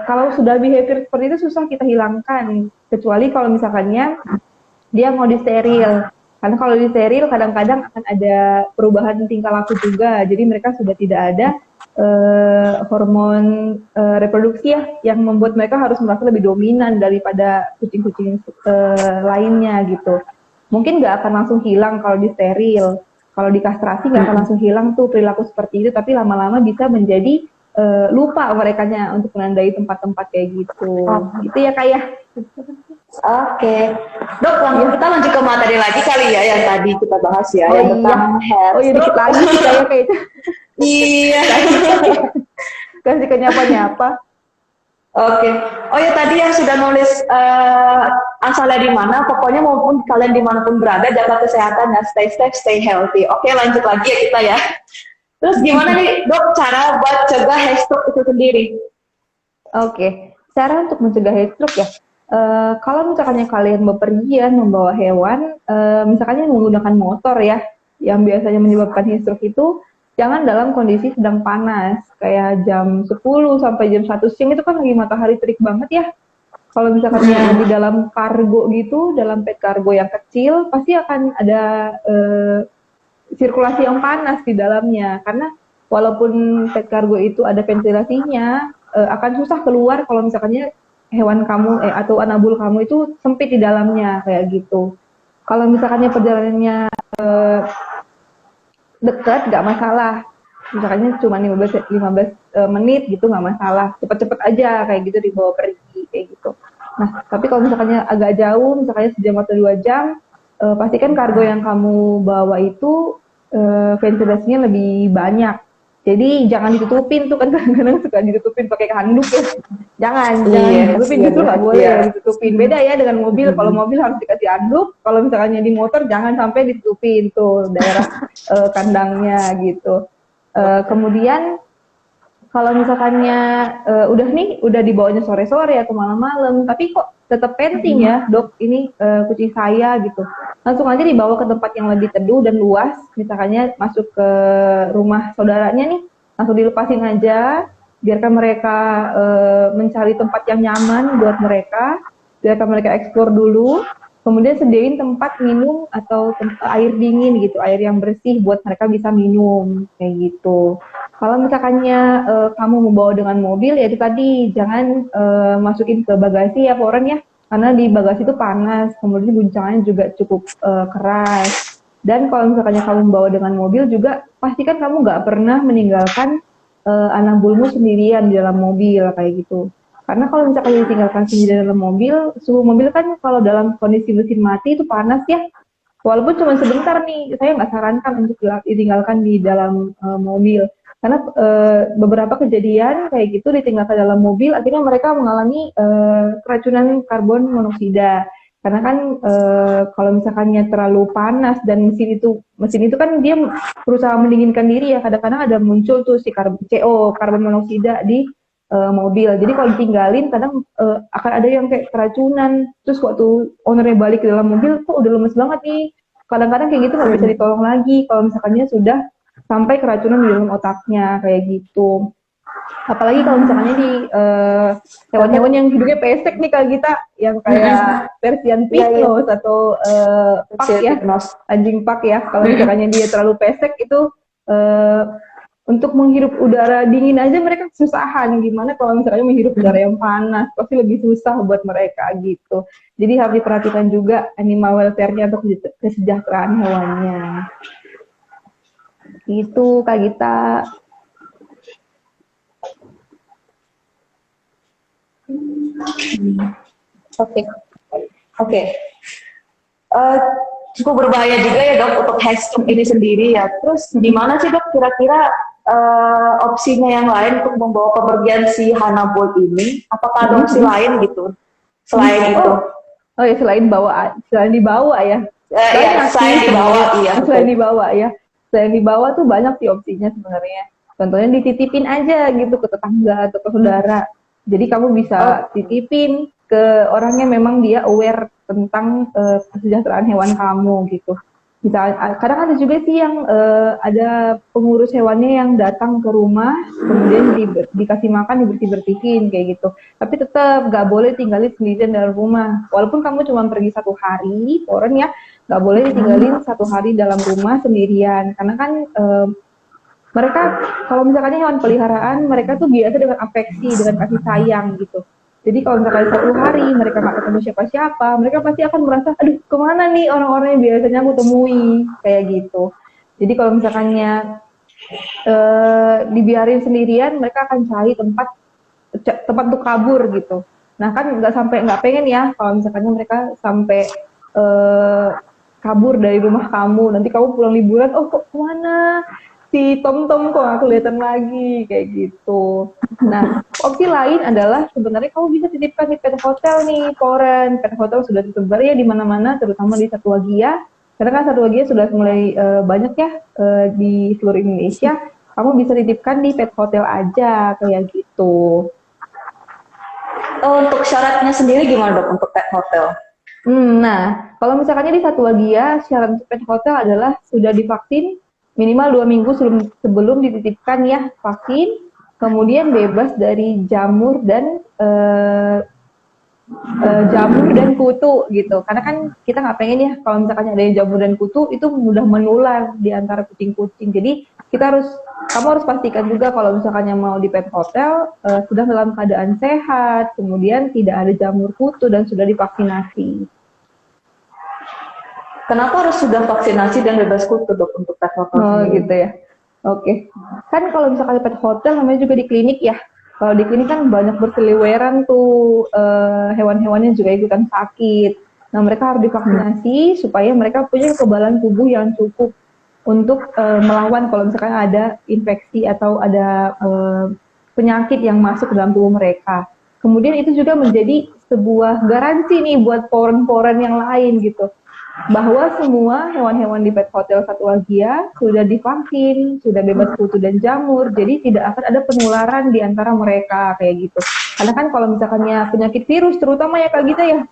kalau sudah behavior seperti itu susah kita hilangkan, kecuali kalau misalkannya dia mau disteril. Karena kalau disteril kadang-kadang akan ada perubahan tingkah laku juga. Jadi mereka sudah tidak ada hormon reproduksi ya, yang membuat mereka harus merasa lebih dominan daripada kucing-kucing lainnya gitu. Mungkin nggak akan langsung hilang kalau disteril. Kalau dikastrasi nggak akan langsung hilang tuh perilaku seperti itu, tapi lama-lama bisa menjadi lupa merekanya untuk menandai tempat-tempat kayak gitu. Gitu ya Kak ya. Oke, Dok, kita lanjut ke materi lagi kali ya, yang tadi kita bahas ya, yang tentang hair. Oh iya, dikit lagi saya kayak itu. Iya. Kasih kenyapa-nyapa. Oke. Oh ya, tadi yang sudah nulis asalnya di mana, pokoknya maupun kalian dimanapun berada, jaga kesehatan dan stay safe, stay healthy. Oke, lanjut lagi ya kita ya. Terus gimana nih Dok cara buat cegah heat stroke itu sendiri? Oke, cara untuk mencegah heat stroke ya. Kalau misalkannya kalian bepergian membawa hewan, misalkannya menggunakan motor ya, yang biasanya menyebabkan heat stroke itu, jangan dalam kondisi sedang panas, kayak jam 10 sampai jam 1 siang itu kan lagi matahari terik banget ya. Kalau misalkannya di dalam kargo gitu, dalam pet kargo yang kecil, pasti akan ada sirkulasi yang panas di dalamnya, karena walaupun pet kargo itu ada ventilasinya, akan susah keluar kalau misalkannya hewan kamu atau anabul kamu itu sempit di dalamnya kayak gitu. Kalau misalkannya perjalanannya dekat, nggak masalah. Misalkannya cuma 15 menit gitu nggak masalah. Cepet-cepet aja kayak gitu dibawa pergi kayak gitu. Nah, tapi kalau misalkannya agak jauh, misalkannya sejam atau 2 jam, pastikan kargo yang kamu bawa itu ventilasinya lebih banyak. Jadi jangan ditutupin tuh kan kadang-kadang suka ditutupin pakai handuk ya. Jangan Iya, ditutupin, kasihan justru nggak ya. boleh Iya. ditutupin. Beda ya dengan mobil. Kalau mobil harus dikasih handuk, kalau misalnya di motor jangan sampai ditutupin tuh daerah kandangnya gitu. Kemudian kalau misalkannya udah dibawanya sore-sore atau malam-malam, tapi kok tetap penting ya, dok, ini kucing saya gitu. Langsung aja dibawa ke tempat yang lebih teduh dan luas, misalkannya masuk ke rumah saudaranya nih, langsung dilepasin aja, biarkan mereka mencari tempat yang nyaman buat mereka, biarkan mereka eksplor dulu, kemudian sediain tempat minum atau air dingin gitu, air yang bersih buat mereka bisa minum, kayak gitu. Kalau misalkannya kamu membawa dengan mobil, ya itu tadi jangan masukin ke bagasi ya, Poren ya, karena di bagasi itu panas, kemudian guncangannya juga cukup keras. Dan kalau misalkannya kamu membawa dengan mobil juga, pastikan kamu nggak pernah meninggalkan anak bulmu sendirian di dalam mobil kayak gitu. Karena kalau misalkan ditinggalkan sendiri dalam mobil, suhu mobil kan kalau dalam kondisi mesin mati itu panas ya. Walaupun cuma sebentar nih, saya nggak sarankan untuk ditinggalkan di dalam mobil. Karena beberapa kejadian kayak gitu ditinggalkan dalam mobil, akhirnya mereka mengalami keracunan karbon monoksida. Karena kan kalau misalkannya terlalu panas dan mesin itu kan dia berusaha mendinginkan diri ya. Kadang-kadang ada muncul tuh si karbon monoksida di mobil. Jadi kalau ditinggalin, kadang akan ada yang kayak keracunan. Terus waktu ownernya balik ke dalam mobil, kok udah lemes banget nih. Kadang-kadang kayak gitu nggak bisa ditolong lagi. Kalau misalkannya sudah sampai keracunan di dalam otaknya kayak gitu. Apalagi kalau misalnya di hewan-hewan yang hidupnya pesek nih kayak kita, yang kayak Persian Pinos atau pak ya, anjing pak ya. Kalau misalnya dia terlalu pesek itu untuk menghirup udara dingin aja mereka kesusahan. Gimana kalau misalnya menghirup udara yang panas, pasti lebih susah buat mereka gitu. Jadi harus diperhatikan juga animal welfare-nya atau kesejahteraan hewannya. Itu Kak Gita. Oke. Cukup berbahaya juga ya dok untuk headstock ini sendiri ya. Terus gimana sih dok kira-kira opsinya yang lain untuk membawa kepergian si Hannibal ini? Apakah ada opsi lain gitu selain itu? Oh ya, selain dibawa ya. Selain dibawa tuh banyak sih opsinya sebenarnya. Contohnya dititipin aja gitu ke tetangga atau ke saudara. Jadi kamu bisa titipin ke orangnya memang dia aware tentang kesejahteraan hewan kamu gitu. Kadang ada juga sih yang ada pengurus hewannya yang datang ke rumah, kemudian dikasih makan, dibersih-bersihin kayak gitu. Tapi tetap nggak boleh tinggalin sendirian dalam rumah. Walaupun kamu cuma pergi 1 hari, Poren ya, nggak boleh ditinggalin 1 hari dalam rumah sendirian. Karena kan mereka, kalau misalkan hewan peliharaan, mereka tuh biasa dengan afeksi, dengan kasih sayang gitu. Jadi kalau misalkan 1 hari mereka nggak ketemu siapa-siapa, mereka pasti akan merasa, aduh kemana nih orang-orang yang biasanya aku temui, kayak gitu. Jadi kalau misalkannya dibiarin sendirian, mereka akan cari tempat untuk kabur gitu. Nah kan nggak pengen ya kalau misalkannya mereka sampai kabur dari rumah kamu, nanti kamu pulang liburan, oh kok kemana? Si Tom kok nggak kelihatan lagi kayak gitu. Nah, opsi lain adalah sebenarnya kamu bisa titipkan di pet hotel nih, Poren. Pet hotel sudah tersebar ya di mana-mana, terutama di Satwa Gia. Karena kan Satwa Gia sudah mulai banyak ya di seluruh Indonesia. Kamu bisa titipkan di pet hotel aja kayak gitu. Untuk syaratnya sendiri gimana dok untuk pet hotel? Nah, kalau misalkannya di Satwa Gia, syarat untuk pet hotel adalah sudah divaksin minimal 2 minggu sebelum dititipkan ya vaksin, kemudian bebas dari jamur dan kutu gitu. Karena kan kita nggak pengen ya kalau misalkan ada jamur dan kutu itu mudah menular di antara kucing-kucing. Jadi kamu harus pastikan juga kalau misalkan yang mau di pet hotel sudah dalam keadaan sehat, kemudian tidak ada jamur kutu dan sudah divaksinasi. Kenapa harus sudah vaksinasi dan bebas kutu dok untuk pet hotel Oh sendiri? gitu ya. Oke. Kan kalau misalkan di pet hotel namanya juga di klinik ya. Kalau di klinik kan banyak berseliweran tuh hewan-hewannya juga ikutan sakit. Nah mereka harus divaksinasi supaya mereka punya kekebalan tubuh yang cukup untuk melawan kalau misalkan ada infeksi atau ada penyakit yang masuk ke dalam tubuh mereka. Kemudian itu juga menjadi sebuah garansi nih buat poren-poren yang lain gitu bahwa semua hewan-hewan di pet hotel Satwagia sudah divaksin, sudah bebas kutu dan jamur, jadi tidak akan ada penularan di antara mereka kayak gitu. Karena kan kalau misalkannya penyakit virus, terutama ya Kak Gita ya,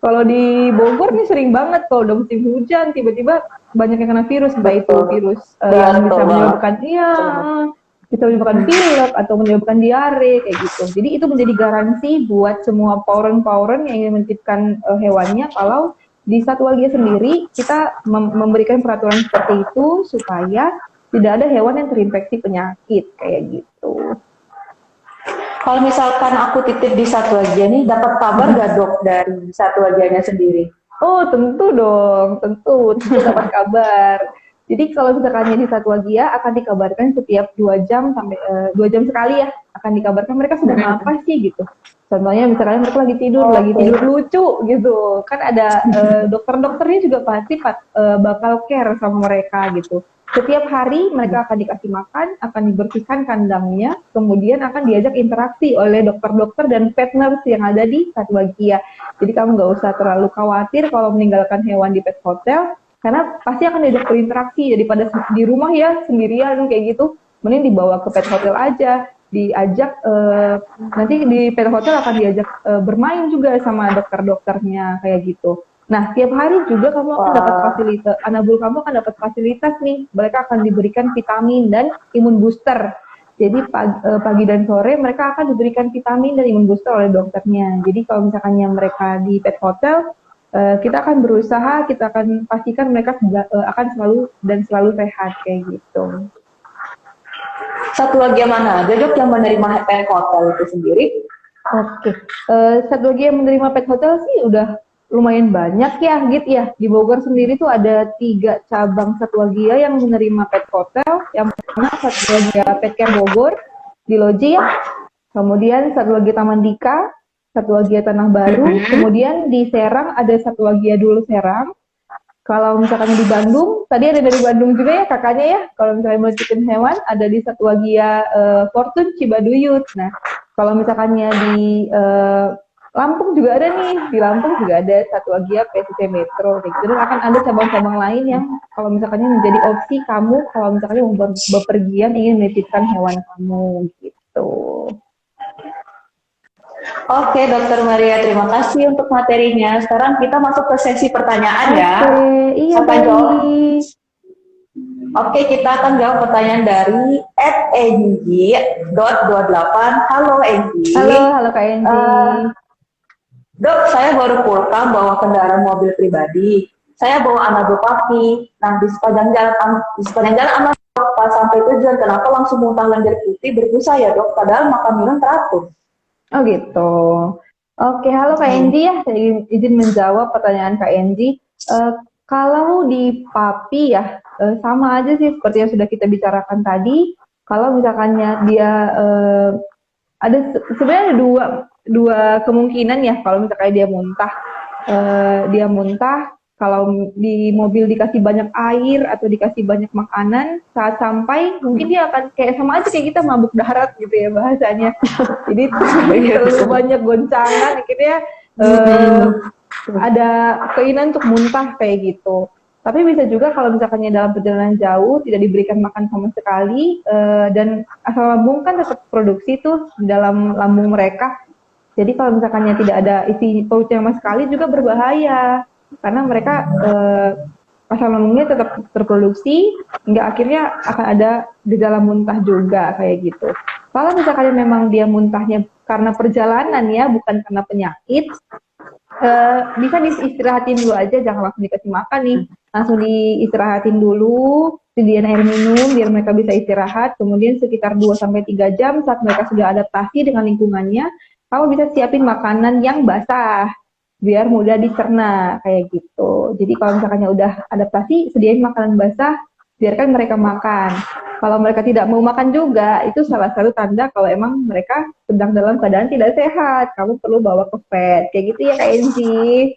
kalau di Bogor nih sering banget kalau udah musim hujan tiba-tiba banyak yang kena virus, entah itu Betul. virus yang Betul bisa banget. menyebabkan bisa menyebabkan pilek atau menyebabkan diare kayak gitu. Jadi itu menjadi garansi buat semua pauren-pauren yang ingin menitipkan hewannya kalau di Satwagia sendiri kita memberikan peraturan seperti itu supaya tidak ada hewan yang terinfeksi penyakit kayak gitu. Kalau misalkan aku titip di Satwagia nih, dapat kabar nggak dok dari Satwagianya sendiri? Oh, tentu dong, tentu dapat kabar. Jadi kalau misalkannya di Satwagia akan dikabarkan setiap 2 jam sampai 2 jam sekali ya akan dikabarkan mereka sedang apa sih gitu. Contohnya misalnya mereka lagi tidur lucu gitu. Kan ada dokter-dokternya juga pasti bakal care sama mereka gitu. Setiap hari mereka akan dikasih makan, akan dibersihkan kandangnya, kemudian akan diajak interaksi oleh dokter-dokter dan pet nurse yang ada di Satwagia. Jadi kamu nggak usah terlalu khawatir kalau meninggalkan hewan di pet hotel, karena pasti akan diajak berinteraksi daripada di rumah ya sendirian kayak gitu. Mending dibawa ke pet hotel aja, diajak nanti di pet hotel akan diajak bermain juga sama dokter-dokternya kayak gitu. Nah, tiap hari juga kamu akan dapat fasilitas, anabul kamu akan dapat fasilitas nih. Mereka akan diberikan vitamin dan imun booster. Jadi pagi dan sore mereka akan diberikan vitamin dan imun booster oleh dokternya. Jadi kalau misalkannya mereka di pet hotel, kita akan berusaha, kita akan pastikan mereka akan selalu sehat kayak gitu. Satwagia mana aja dok yang menerima pet hotel itu sendiri? Oke, Satwagia yang menerima pet hotel sih udah lumayan banyak ya, gitu ya. Di Bogor sendiri tuh ada 3 cabang Satwagia yang menerima pet hotel. Yang pertama Satwagia Pet Care Bogor di Loji ya. Kemudian Satwagia Taman Dika, Satwagia Tanah Baru. Kemudian di Serang ada Satwagia Dulu Serang. Kalau misalkan di Bandung, tadi ada dari Bandung juga ya kakaknya ya. Kalau misalnya mau titipin hewan, ada di Satwagia Fortune Cibaduyut. Nah, kalau misalkannya di Lampung juga ada nih, di Lampung juga ada Satwagia PCC Metro. Dan akan ada cabang-cabang lain yang kalau misalkannya menjadi opsi kamu, kalau misalkannya mau bepergian ingin menitipkan hewan kamu gitu. Oke, Dokter Maria, terima kasih untuk materinya. Sekarang kita masuk ke sesi pertanyaan ya. Iya Sampai jawab. baik. Oke, kita akan jawab pertanyaan dari @ng.28. Halo Eng. Halo Kak Enji. Dok, saya baru pulang bawa kendaraan mobil pribadi. Saya bawa anak papi. Nah, di sepanjang jalan anak pas sampai tujuan, kenapa langsung muntah lendir putih berbusa ya dok? Padahal makan minum teratur. Oh gitu. Oke, halo Kak Enji ya. Saya izin menjawab pertanyaan Kak Enji. Kalau di papi ya, sama aja sih seperti yang sudah kita bicarakan tadi. Kalau misalkannya dia ada sebenarnya dua kemungkinan ya. Kalau misalkan dia muntah. Kalau di mobil dikasih banyak air atau dikasih banyak makanan, saat sampai mungkin dia akan kayak sama aja kayak kita mabuk darat gitu ya bahasanya. Jadi terlalu banyak goncangan, akhirnya ada keinginan untuk muntah kayak gitu. Tapi bisa juga kalau misalkannya dalam perjalanan jauh tidak diberikan makan sama sekali dan asam lambung kan tetap produksi tuh di dalam lambung mereka. Jadi kalau misalkannya tidak ada isi perutnya sama sekali juga berbahaya karena mereka asam lambungnya tetap terproduksi hingga akhirnya akan ada gejala muntah juga kayak gitu. Kalau misalkan memang dia muntahnya karena perjalanan ya bukan karena penyakit, bisa diistirahatin dulu aja, jangan langsung dikasih makan nih, langsung diistirahatin dulu, sediain air minum biar mereka bisa istirahat. Kemudian sekitar 2-3 jam saat mereka sudah adaptasi dengan lingkungannya, kamu bisa siapin makanan yang basah. biar mudah dicerna kayak gitu. Jadi kalau misalkannya udah adaptasi, sediain makanan basah, biarkan mereka makan. Kalau mereka tidak mau makan juga, itu salah satu tanda kalau emang mereka sedang dalam keadaan tidak sehat. Kamu perlu bawa ke vet. Kayak gitu ya Kak Enzi.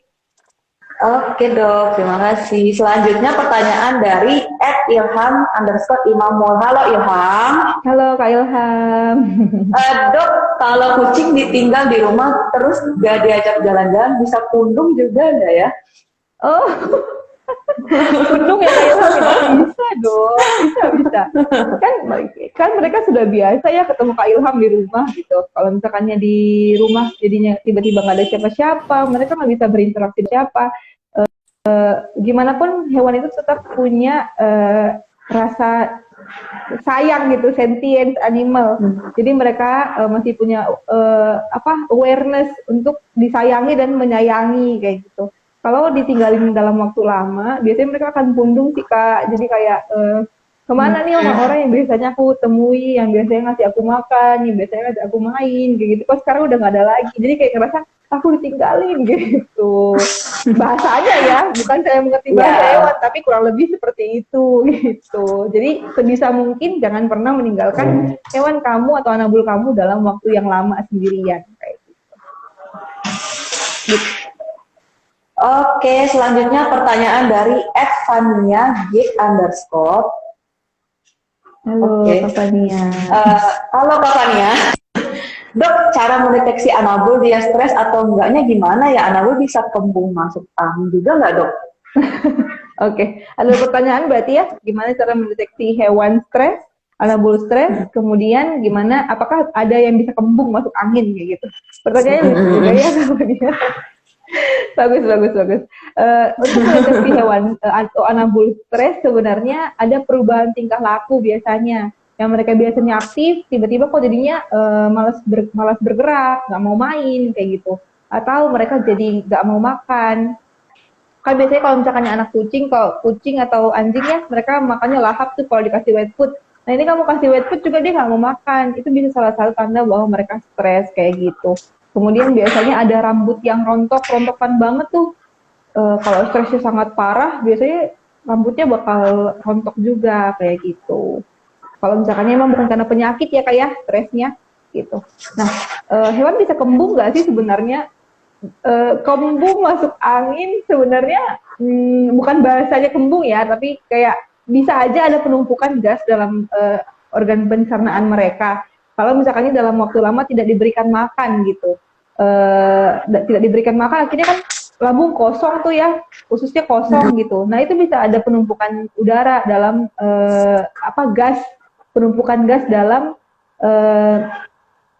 Oke dok, terima kasih. Selanjutnya pertanyaan dari @ilham_imamul. Halo Ilham. Halo Kak Ilham. Dok, kalau kucing ditinggal di rumah terus gak diajak jalan-jalan, bisa pundung juga nggak ya? Oh, gunung ya Kak Ilham ya? Bisa dong, bisa. Kan mereka sudah biasa ya ketemu Kak Ilham di rumah gitu. Kalau misalkannya di rumah jadinya tiba-tiba nggak ada siapa-siapa, mereka nggak bisa berinteraksi dengan siapa. Gimana pun hewan itu tetap punya rasa sayang gitu, sentient animal. Jadi mereka masih punya awareness untuk disayangi dan menyayangi kayak gitu. Kalau ditinggalin dalam waktu lama, biasanya mereka akan pundung sih Kak. Jadi kayak kemana nih orang-orang yang biasanya aku temui, yang biasanya ngasih aku makan, yang biasanya ngasih aku main, kayak gitu. Kok sekarang udah nggak ada lagi. Jadi kayak ngerasa aku ditinggalin gitu. Bahasanya ya, bukan saya mengerti bahasa hewan, tapi kurang lebih seperti itu gitu. Jadi sebisa mungkin jangan pernah meninggalkan hewan kamu atau anak bul kamu dalam waktu yang lama sendirian kayak gitu. Oke, selanjutnya pertanyaan dari @fania_gig_. Halo Oke. Kak Fania. Halo Kak Fania. Dok, cara mendeteksi anabul dia stres atau enggaknya gimana ya? Anabul bisa kembung masuk angin juga nggak dok? Oke, ada pertanyaan berarti ya, gimana cara mendeteksi hewan stres, anabul stres, kemudian gimana, apakah ada yang bisa kembung masuk angin kayak gitu? Pertanyaannya lucu juga ya Kak Fania. Bagus. Untuk mendeteksi hewan atau anabul stres sebenarnya ada perubahan tingkah laku biasanya. Yang mereka biasanya aktif, tiba-tiba kok jadinya malas bergerak, nggak mau main kayak gitu. Atau mereka jadi nggak mau makan. Kan biasanya kalau misalkan anak kucing, kalau kucing atau anjing ya, mereka makannya lahap tuh kalau dikasih wet food. Nah ini kamu kasih wet food juga dia nggak mau makan. Itu bisa salah satu tanda bahwa mereka stres kayak gitu. Kemudian biasanya ada rambut yang rontokan banget tuh. Kalau stresnya sangat parah, biasanya rambutnya bakal rontok juga kayak gitu. Kalau misalkan emang bukan karena penyakit ya kayak stresnya gitu. Nah, hewan bisa kembung nggak sih sebenarnya? Kembung masuk angin sebenarnya bukan bahasanya kembung ya, tapi kayak bisa aja ada penumpukan gas dalam organ pencernaan mereka. Kalau misalkannya dalam waktu lama tidak diberikan makan gitu, tidak diberikan makan, akhirnya kan lambung kosong tuh ya, khususnya kosong gitu. Nah itu bisa ada penumpukan udara dalam penumpukan gas dalam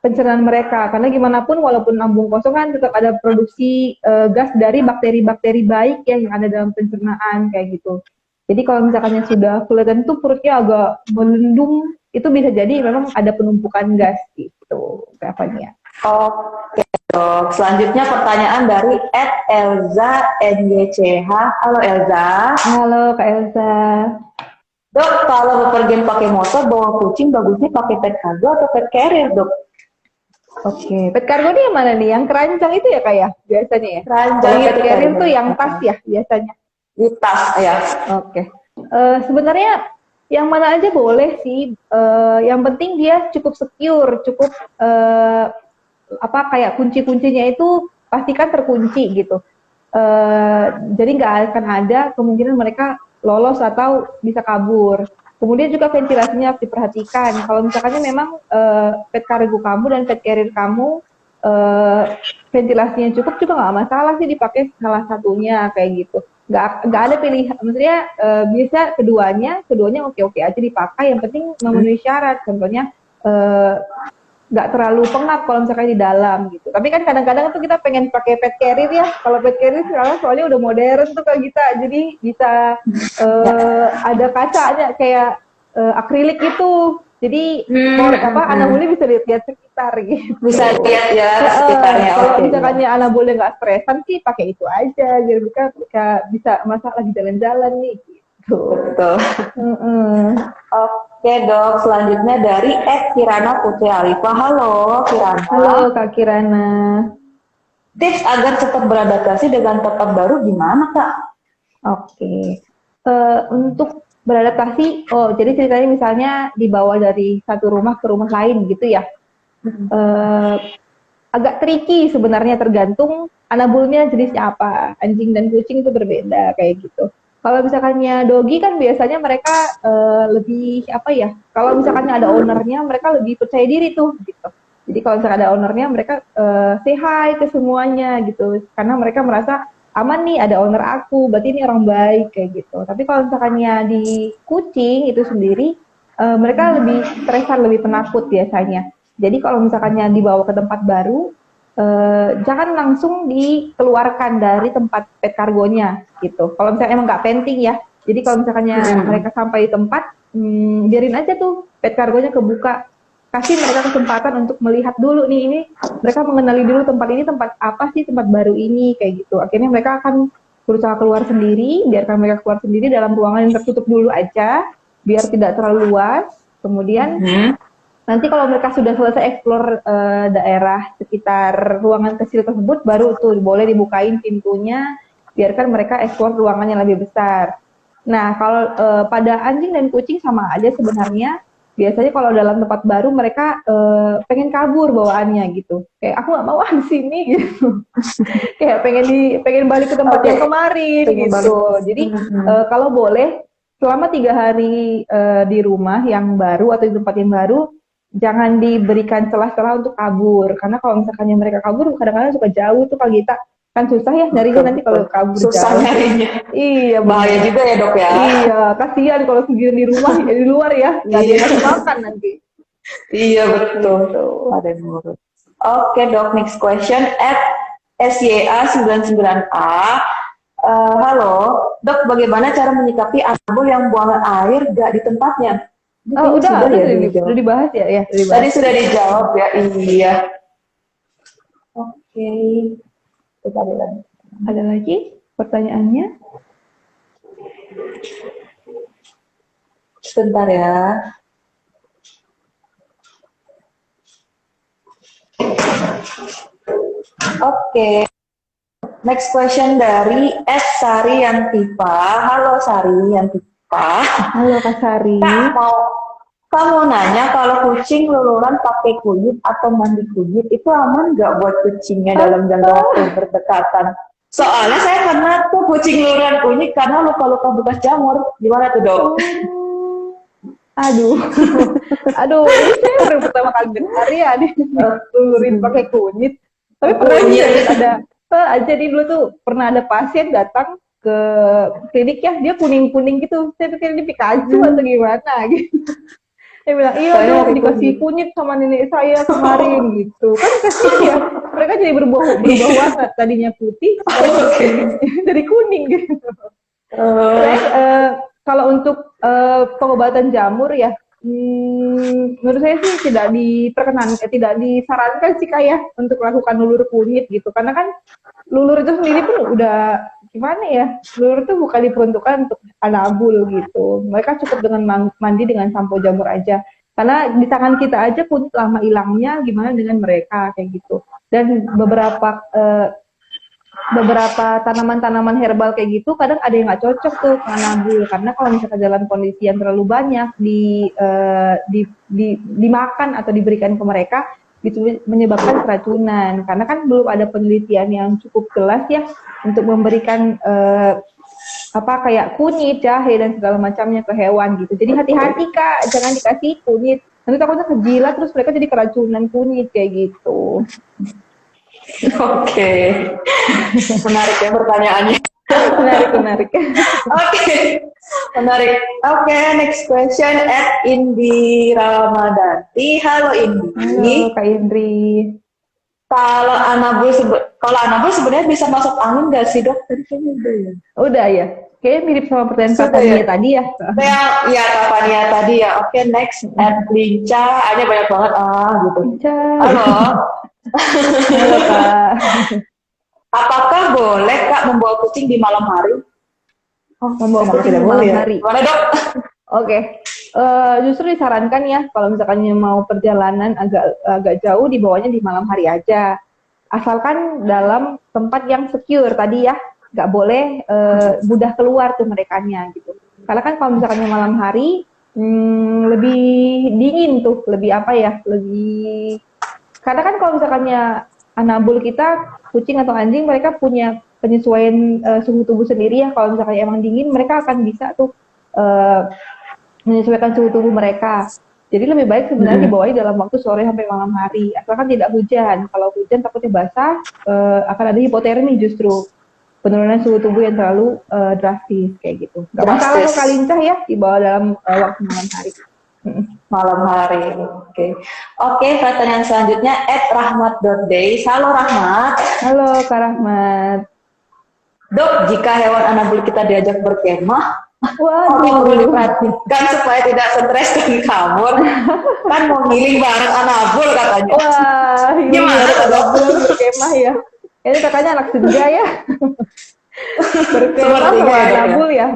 pencernaan mereka. Karena gimana pun walaupun lambung kosong kan tetap ada produksi gas dari bakteri-bakteri baik ya yang ada dalam pencernaan kayak gitu. Jadi kalau misalkannya sudah kelihatan tuh perutnya agak melendung, itu bisa jadi memang ada penumpukan gas gitu, Kavania. Oke dok, selanjutnya pertanyaan dari @elza_nych. Halo Elza. Halo Kak Elza. Dok, kalau bepergian pakai motor bawa kucing bagusnya pakai pet cargo atau pet carrier dok? Oke, pet cargo ini yang mana nih? Yang keranjang itu ya Kak ya? Biasanya ya? Keranjang Pet itu carrier kan. tuh yang tas ya biasanya? Di tas ya. Oke. Sebenarnya yang mana aja boleh sih. Yang penting dia cukup secure, cukup kayak kunci-kuncinya itu pastikan terkunci gitu. Jadi nggak akan ada kemungkinan mereka lolos atau bisa kabur. Kemudian juga ventilasinya harus diperhatikan. Kalau misalkannya memang pet cargo kamu dan pet carrier kamu ventilasinya cukup juga nggak masalah sih dipakai salah satunya kayak gitu. Nggak ada pilihan. Maksudnya bisa keduanya oke aja dipakai. Yang penting memenuhi syarat. Contohnya nggak terlalu pengap kalau misalkan di dalam gitu. Tapi kan kadang-kadang tuh kita pengen pakai pet carrier ya. Kalau pet carrier sekarang soalnya udah modern tuh Kak Gita. Jadi bisa ada kacanya kayak akrilik gitu. Jadi anak bule bisa lihat sekitar gitu. Bisa lihat ya sekitarnya. Kalau misalkannya anak bule nggak stresan sih pakai itu aja. Jadi bisa masa lagi jalan-jalan nih gitu. Betul. Oke dok, selanjutnya dari @kirana Putri Alifa. Halo Kirana. Halo Kak Kirana. Tips agar cepat beradaptasi dengan tempat baru gimana, Kak? Oke. Untuk beradaptasi, jadi ceritanya misalnya dibawa dari satu rumah ke rumah lain gitu ya. Eh, Agak tricky sebenarnya, tergantung anabulnya jenisnya apa. Anjing dan kucing itu berbeda kayak gitu. Kalau misalkannya dogi kan biasanya mereka lebih apa ya? Kalau misalkannya ada ownernya, mereka lebih percaya diri tuh gitu. Jadi kalau misalkan ada ownernya, mereka say hi ke semuanya gitu. Karena mereka merasa aman nih, ada owner aku, berarti ini orang baik kayak gitu. Tapi kalau misalkannya di kucing itu sendiri, mereka lebih stresan, lebih penakut biasanya. Jadi kalau misalkannya dibawa ke tempat baru, jangan langsung dikeluarkan dari tempat pet kargonya gitu. Kalau misalnya emang nggak penting ya. Jadi kalau misalkannya mereka sampai di tempat, biarin aja tuh pet kargonya kebuka. Kasih mereka kesempatan untuk melihat dulu nih, ini mereka mengenali dulu tempat ini tempat apa sih, tempat baru ini kayak gitu. Akhirnya mereka akan berusaha keluar sendiri, biarkan mereka keluar sendiri dalam ruangan yang tertutup dulu aja, biar tidak terlalu luas. Kemudian nanti kalau mereka sudah selesai explore daerah sekitar ruangan kecil tersebut, baru tuh boleh dibukain pintunya, biarkan mereka explore ruangan yang lebih besar. Nah, kalau pada anjing dan kucing sama aja sebenarnya. Biasanya kalau dalam tempat baru mereka pengen kabur bawaannya gitu. Kayak aku nggak mau di sini gitu. Kayak pengen balik ke tempat yang kemarin gitu. Jadi kalau boleh selama 3 hari di rumah yang baru atau di tempat yang baru, jangan diberikan celah-celah untuk kabur. Karena kalau misalkan mereka kabur, kadang-kadang suka jauh tuh kalau kita kan susah ya nyarinya nanti kalau kabur susah jauh. nyarinya. Iya, Bahaya juga ya, Dok ya. Iya, kasihan kalau sendirian di rumah, di luar ya, nggak ada yang ngasih makan nanti. Iya betul. Ada yang ngurus. Oke, Dok, next question at SYA99A. Halo, Dok, bagaimana cara menyikapi anabul yang buang air gak di tempatnya? Oh, udah dibahas ya, ya. Tadi sudah dijawab ya, iya. Oke. Ada lagi pertanyaannya? Sebentar ya. Oke. Next question dari Sari Yantifa. Halo Sari Yantifa. Halo Kak Sari. Kamu nanya kalau kucing luluran pakai kunyit atau mandi kunyit itu aman nggak buat kucingnya dalam jangka waktu berdekatan? Soalnya saya pernah tuh kucing luluran kunyit karena luka-luka bekas jamur. Gimana tuh, Dok? Aduh, ini saya baru pertama kali dengar ya lulurin pakai kunyit. Tapi pernah ada jadi dulu tuh pernah ada pasien datang ke klinik ya, dia kuning-kuning gitu. Saya pikir ini Pikachu atau gimana gitu. Dia bilang, iya dong dikasih kunyit sama nenek saya kemarin gitu. Kan kasihan ya, mereka jadi berubah warna, tadinya putih, jadi kuning gitu. Terus kalau untuk pengobatan jamur ya, menurut saya sih tidak disarankan sih kayak untuk melakukan lulur kunyit gitu. Karena kan lulur itu sendiri pun udah gimana ya, lulur itu bukan diperuntukkan untuk anabul gitu. Mereka cukup dengan mandi dengan sampo jamur aja. Karena di tangan kita aja kunyit lama hilangnya, gimana dengan mereka kayak gitu. Dan beberapa tanaman-tanaman herbal kayak gitu kadang ada yang nggak cocok tuh ke anabul, karena kalau misalkan dalam kondisi yang terlalu banyak dimakan atau diberikan ke mereka itu menyebabkan keracunan, karena kan belum ada penelitian yang cukup jelas ya untuk memberikan kayak kunyit, jahe dan segala macamnya ke hewan gitu. Jadi hati-hati Kak, jangan dikasih kunyit, nanti takutnya kejilat terus mereka jadi keracunan kunyit kayak gitu. Oke. Menarik ya pertanyaannya. Menarik. Oke. Menarik. Oke, next question at Indi Ramadhanti. Halo Indi. Halo Kak Indri. Kalau anabul sebenarnya bisa masuk angin nggak sih, Dok? Tadi kayaknya udah ya. Udah ya. Kayaknya mirip sama pertanyaan Kak Fania tadi ya. Ya, Kak Fania tadi ya. Oke, next at Linca. Ada banyak banget gitu. Linca. Halo. Halo Kak. Apakah boleh Kak membawa kucing di malam hari? Membawa kucing di malam hari. Gimana, Dok? Oke. Justru disarankan ya kalau misalkan mau perjalanan agak jauh, dibawanya di malam hari aja. asalkan dalam tempat yang secure tadi ya, nggak boleh mudah keluar tuh merekanya gitu. Karena kan kalau misalkan malam hari lebih dingin tuh, lebih apa ya, lebih karena kan kalau misalkannya anabul kita, kucing atau anjing, mereka punya penyesuaian suhu tubuh sendiri ya. Kalau misalkan emang dingin, mereka akan bisa tuh uh, menyesuaikan suhu tubuh mereka. Jadi lebih baik sebenarnya dibawahi dalam waktu sore sampai malam hari, asalkan tidak hujan. Kalau hujan takutnya basah, akan ada hipotermi justru penurunan suhu tubuh yang terlalu drastis kayak gitu. Gak masalah kok Kalincah ya dibawa dalam waktu malam hari. Malam hari. Oke, pertanyaan selanjutnya @rahmat.day. Halo Rahmat. Halo Kak Rahmat. Dok, jika hewan anabul kita diajak berkemah, Waduh, perlu diperhatikan supaya tidak stres dan kabur. Kan mau ngiling bareng anabul katanya. wah, ini Gimana tuh, Dok? berkemah ya. Ini kakaknya anak senja ya. Berkemah Sepertinya sama ya, Dok, ya. anabul ya.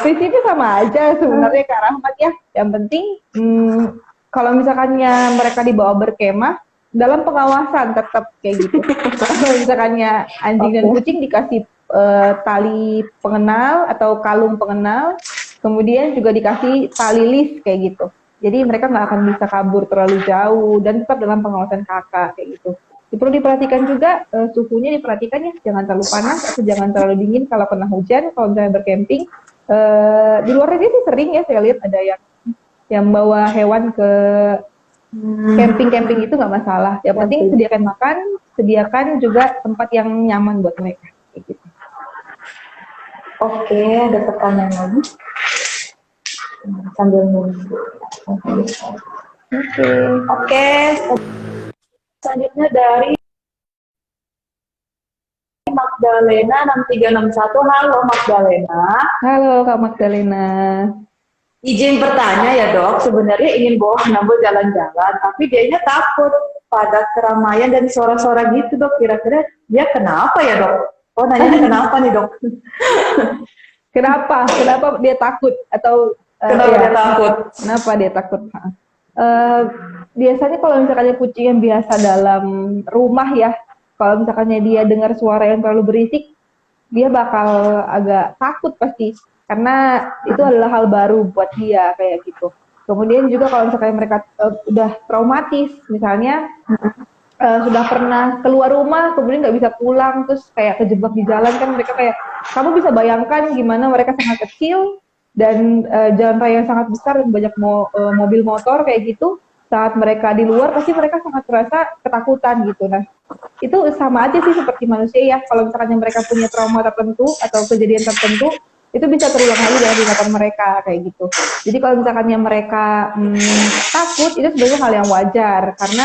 Prinsipnya sama aja sebenarnya Kak Rahmat ya. Yang penting kalau misalkannya mereka dibawa berkemah dalam pengawasan tetap kayak gitu. Kalau misalkannya anjing dan kucing dikasih tali pengenal atau kalung pengenal, kemudian juga dikasih tali lis kayak gitu. Jadi mereka nggak akan bisa kabur terlalu jauh dan tetap dalam pengawasan kakak kayak gitu. Perlu diperhatikan juga suhunya, diperhatikan ya, jangan terlalu panas atau jangan terlalu dingin kalau kena hujan. Kalau misalnya bercamping di luar negeri sih sering ya saya lihat ada yang bawa hewan ke camping itu nggak masalah. Yang penting sediakan makan, sediakan juga tempat yang nyaman buat mereka. Kayak gitu. Oke, ada pertanyaan lagi. Sambil nunggu. Oke. Selanjutnya dari Magdalena 6361. Halo Magdalena. Halo Kak Magdalena. Izin bertanya ya Dok, sebenarnya ingin bawa anabul jalan-jalan, tapi dianya takut pada keramaian dan suara-suara gitu Dok. Kira-kira dia kenapa ya Dok? Oh nanya kenapa nih Dok? Kenapa dia takut atau Kenapa dia takut? Kenapa dia takut? Biasanya kalau misalkan kucing yang biasa dalam rumah ya, kalau misalkannya dia dengar suara yang terlalu berisik, dia bakal agak takut pasti, karena itu adalah hal baru buat dia kayak gitu. Kemudian juga kalau misalkan mereka udah traumatis, misalnya sudah pernah keluar rumah, kemudian nggak bisa pulang, terus kayak kejebak di jalan kan, mereka kayak, kamu bisa bayangkan gimana mereka sangat kecil, dan jalan raya yang sangat besar dan banyak mobil motor kayak gitu. Saat mereka di luar pasti mereka sangat terasa ketakutan gitu. Nah itu sama aja sih seperti manusia ya, kalau misalkan mereka punya trauma tertentu atau kejadian tertentu, itu bisa terulang lagi dalam ingatan mereka kayak gitu. Jadi kalau misalkannya mereka takut, itu sebenarnya hal yang wajar karena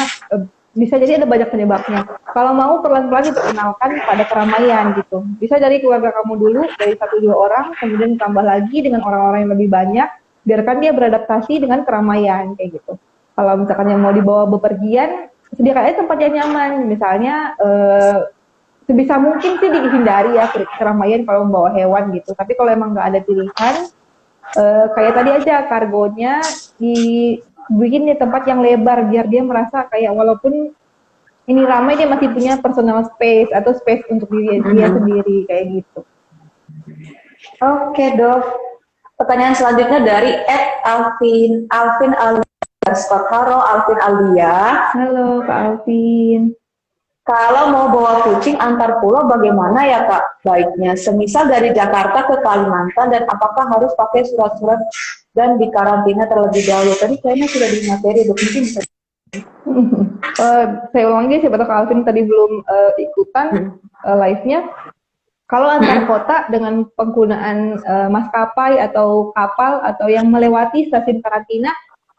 bisa jadi ada banyak penyebabnya. Kalau mau pelan-pelan diperkenalkan pada keramaian gitu. Bisa dari keluarga kamu dulu, dari 1-2 orang, kemudian tambah lagi dengan orang-orang yang lebih banyak, biarkan dia beradaptasi dengan keramaian kayak gitu. Kalau misalkan yang mau dibawa bepergian, sediakan aja tempat yang nyaman. Misalnya sebisa mungkin sih dihindari ya keramaian kalau membawa hewan gitu. Tapi kalau emang nggak ada pilihan, kayak tadi aja kargonya dibikin di tempat yang lebar biar dia merasa kayak walaupun ini ramai dia masih punya personal space atau space untuk dia sendiri kayak gitu. Oke Dok. Pertanyaan selanjutnya dari Alvin Alia. Halo Alvin Alia. Halo Kak Alvin. Kalau mau bawa kucing antar pulau bagaimana ya Kak? Baiknya, semisal dari Jakarta ke Kalimantan, dan apakah harus pakai surat-surat dan dikarantina terlebih dahulu? Tadi kayaknya sudah di materi, Dok. Mungkin bisa. Saya ulang lagi, siapa tahu Kak Alvin tadi belum ikutan live-nya. Kalau antar kota dengan penggunaan maskapai atau kapal atau yang melewati stasiun karantina,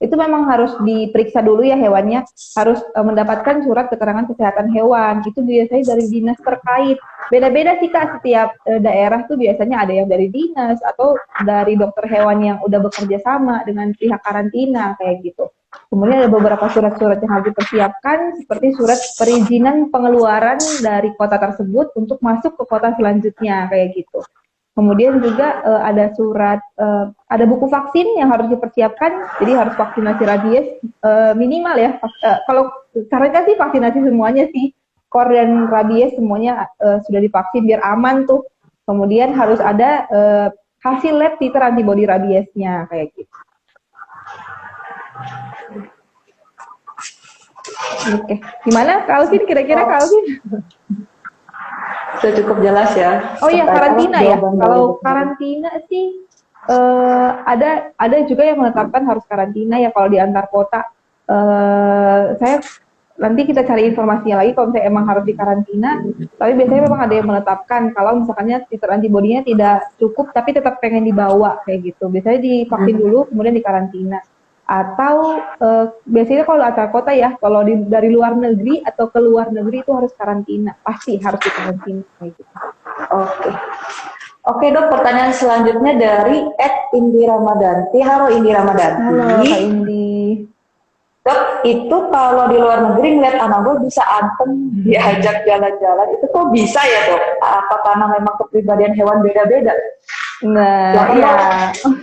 itu memang harus diperiksa dulu ya hewannya, harus mendapatkan surat keterangan kesehatan hewan. Itu biasanya dari dinas terkait. Beda-beda sih Kak, setiap daerah tuh biasanya ada yang dari dinas atau dari dokter hewan yang udah bekerja sama dengan pihak karantina kayak gitu. Kemudian ada beberapa surat-surat yang harus dipersiapkan, seperti surat perizinan pengeluaran dari kota tersebut untuk masuk ke kota selanjutnya kayak gitu. Kemudian juga ada surat, ada buku vaksin yang harus dipersiapkan, jadi harus vaksinasi rabies minimal ya. Kalau caranya sih vaksinasi semuanya sih, kor dan rabies semuanya sudah divaksin biar aman tuh. Kemudian harus ada hasil lab titer antibodi rabiesnya kayak gitu. Oke, gimana Kalvin? Kira-kira Kalvin? Sudah cukup jelas ya. Oh iya, Terkait karantina ya. jawaban Kalau dari- karantina sih ada juga yang menetapkan harus karantina ya kalau di antar kota. Saya nanti kita cari informasinya lagi kalau misalnya emang harus dikarantina. Tapi biasanya memang ada yang menetapkan kalau misalkannya titer antibodinya tidak cukup tapi tetap pengen dibawa kayak gitu. Biasanya divaksin dulu kemudian dikarantina. Atau biasanya kalau antar kota ya, kalau dari luar negeri atau ke luar negeri itu harus karantina, pasti harus dikarantina kayak gitu. Oke. Oke dok, pertanyaan selanjutnya dari @Indi Ramadanti. Halo Indi Ramadanti. Halo Kak Indi. Dok, itu kalau di luar negeri ngeliat anabol bisa anteng diajak jalan-jalan, itu kok bisa ya dok? Apa karena memang kepribadian hewan beda-beda? Nah, Silakan, iya. Dok.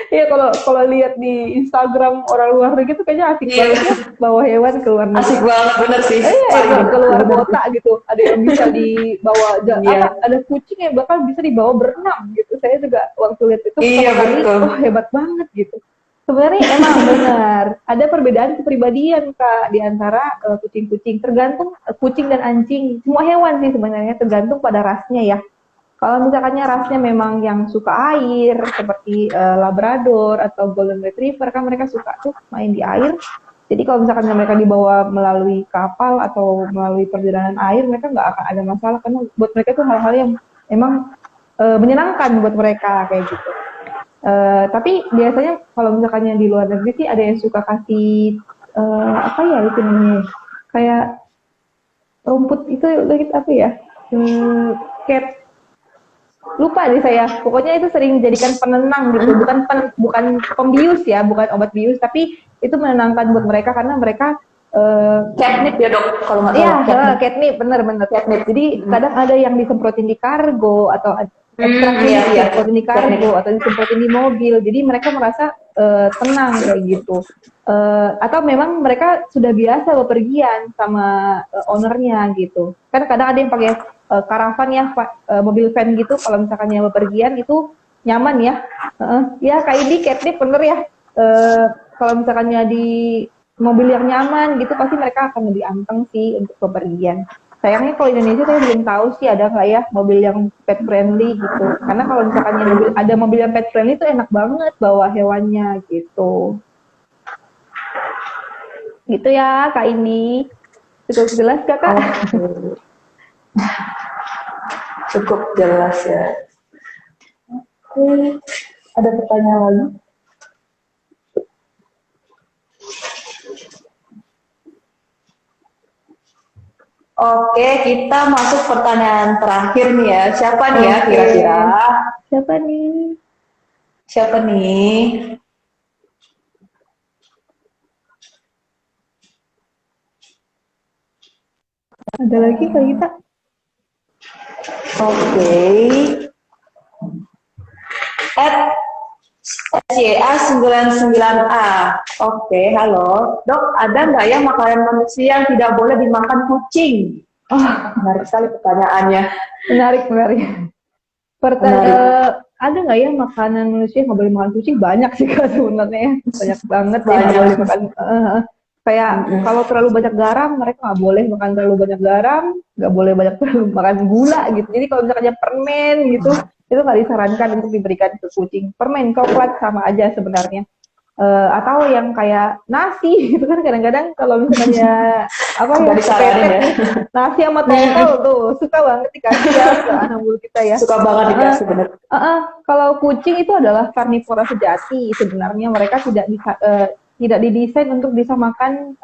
Iya kalau lihat di Instagram orang luar negeri itu kayaknya asik Iya. banget ya bawa hewan ke luar negeri. Asik banget, bener sih. Iya, Paling ke luar bener. kota gitu. Ada yang bisa dibawa, Iya. ada kucing yang bahkan bisa dibawa berenang gitu. Saya juga waktu lihat itu Iya, pertama kali, betul. oh hebat banget gitu. Sebenarnya emang benar, ada perbedaan kepribadian Kak di antara kucing-kucing. Tergantung kucing dan anjing, semua hewan sih sebenarnya tergantung pada rasnya ya. Kalau misalkannya rasnya memang yang suka air, seperti Labrador atau Golden Retriever, kan mereka suka tuh main di air. Jadi kalau misalkan mereka dibawa melalui kapal atau melalui perjalanan air, mereka nggak akan ada masalah karena buat mereka itu hal-hal yang emang menyenangkan buat mereka kayak gitu. Tapi biasanya kalau misalkannya di luar negeri sih ada yang suka kasih apa ya itu namanya, kayak rumput itu apa ya, cat, lupa deh saya. Pokoknya itu sering dijadikan penenang gitu, bukan pembius ya, bukan obat bius, tapi itu menenangkan buat mereka karena mereka Catnip ya dok, kalau nggak iya, salah. catnip, bener catnip. Jadi kadang ada yang disemprotin di kargo atau Iya, iya. disemprotin di kargo atau disemprotin di mobil. Jadi mereka merasa tenang kayak gitu. Atau memang mereka sudah biasa bepergian sama ownernya gitu. Kan kadang ada yang pakai karavan ya, mobil van gitu. Kalau misalkannya bepergian itu nyaman ya. Ya kayak di catnip bener ya. Kalau misalkannya di mobil yang nyaman gitu pasti mereka akan lebih anteng sih untuk bepergian. Sayangnya kalau Indonesia saya belum tahu sih ada nggak ya mobil yang pet friendly gitu. Karena kalau misalkan ada mobil yang pet friendly itu enak banget bawa hewannya gitu. Gitu ya Kak Indi. Cukup jelas Kakak? Oke. Cukup jelas ya. Oke, ada pertanyaan lagi? Oke, kita masuk pertanyaan terakhir nih ya. Siapa nih ya Oke. kira-kira? Siapa nih? Siapa nih? Ada lagi Kak Gita? Oke. SYA 99A. Oke, halo. Dok, ada nggak ya makanan manusia yang tidak boleh dimakan kucing? Oh, menarik sekali pertanyaannya. Menarik. Ada nggak ya makanan manusia yang nggak boleh makan kucing? Banyak sih Kak sebenarnya. Banyak banget yang nggak boleh makan. Kayak kalau terlalu banyak garam, mereka nggak boleh makan terlalu banyak garam, nggak boleh terlalu makan gula gitu. Jadi kalau misalnya permen gitu, itu nggak disarankan untuk diberikan ke kucing. Permen, coklat sama aja sebenarnya. Atau yang kayak nasi gitu kan kadang-kadang kalau misalnya apa ya, disaranin ya. nasi sama tongkol tuh suka banget dikasih ya ke anak bulu kita ya. Suka banget dikasih bener. Kalau kucing itu adalah karnivora sejati sebenarnya, mereka tidak didesain untuk bisa makan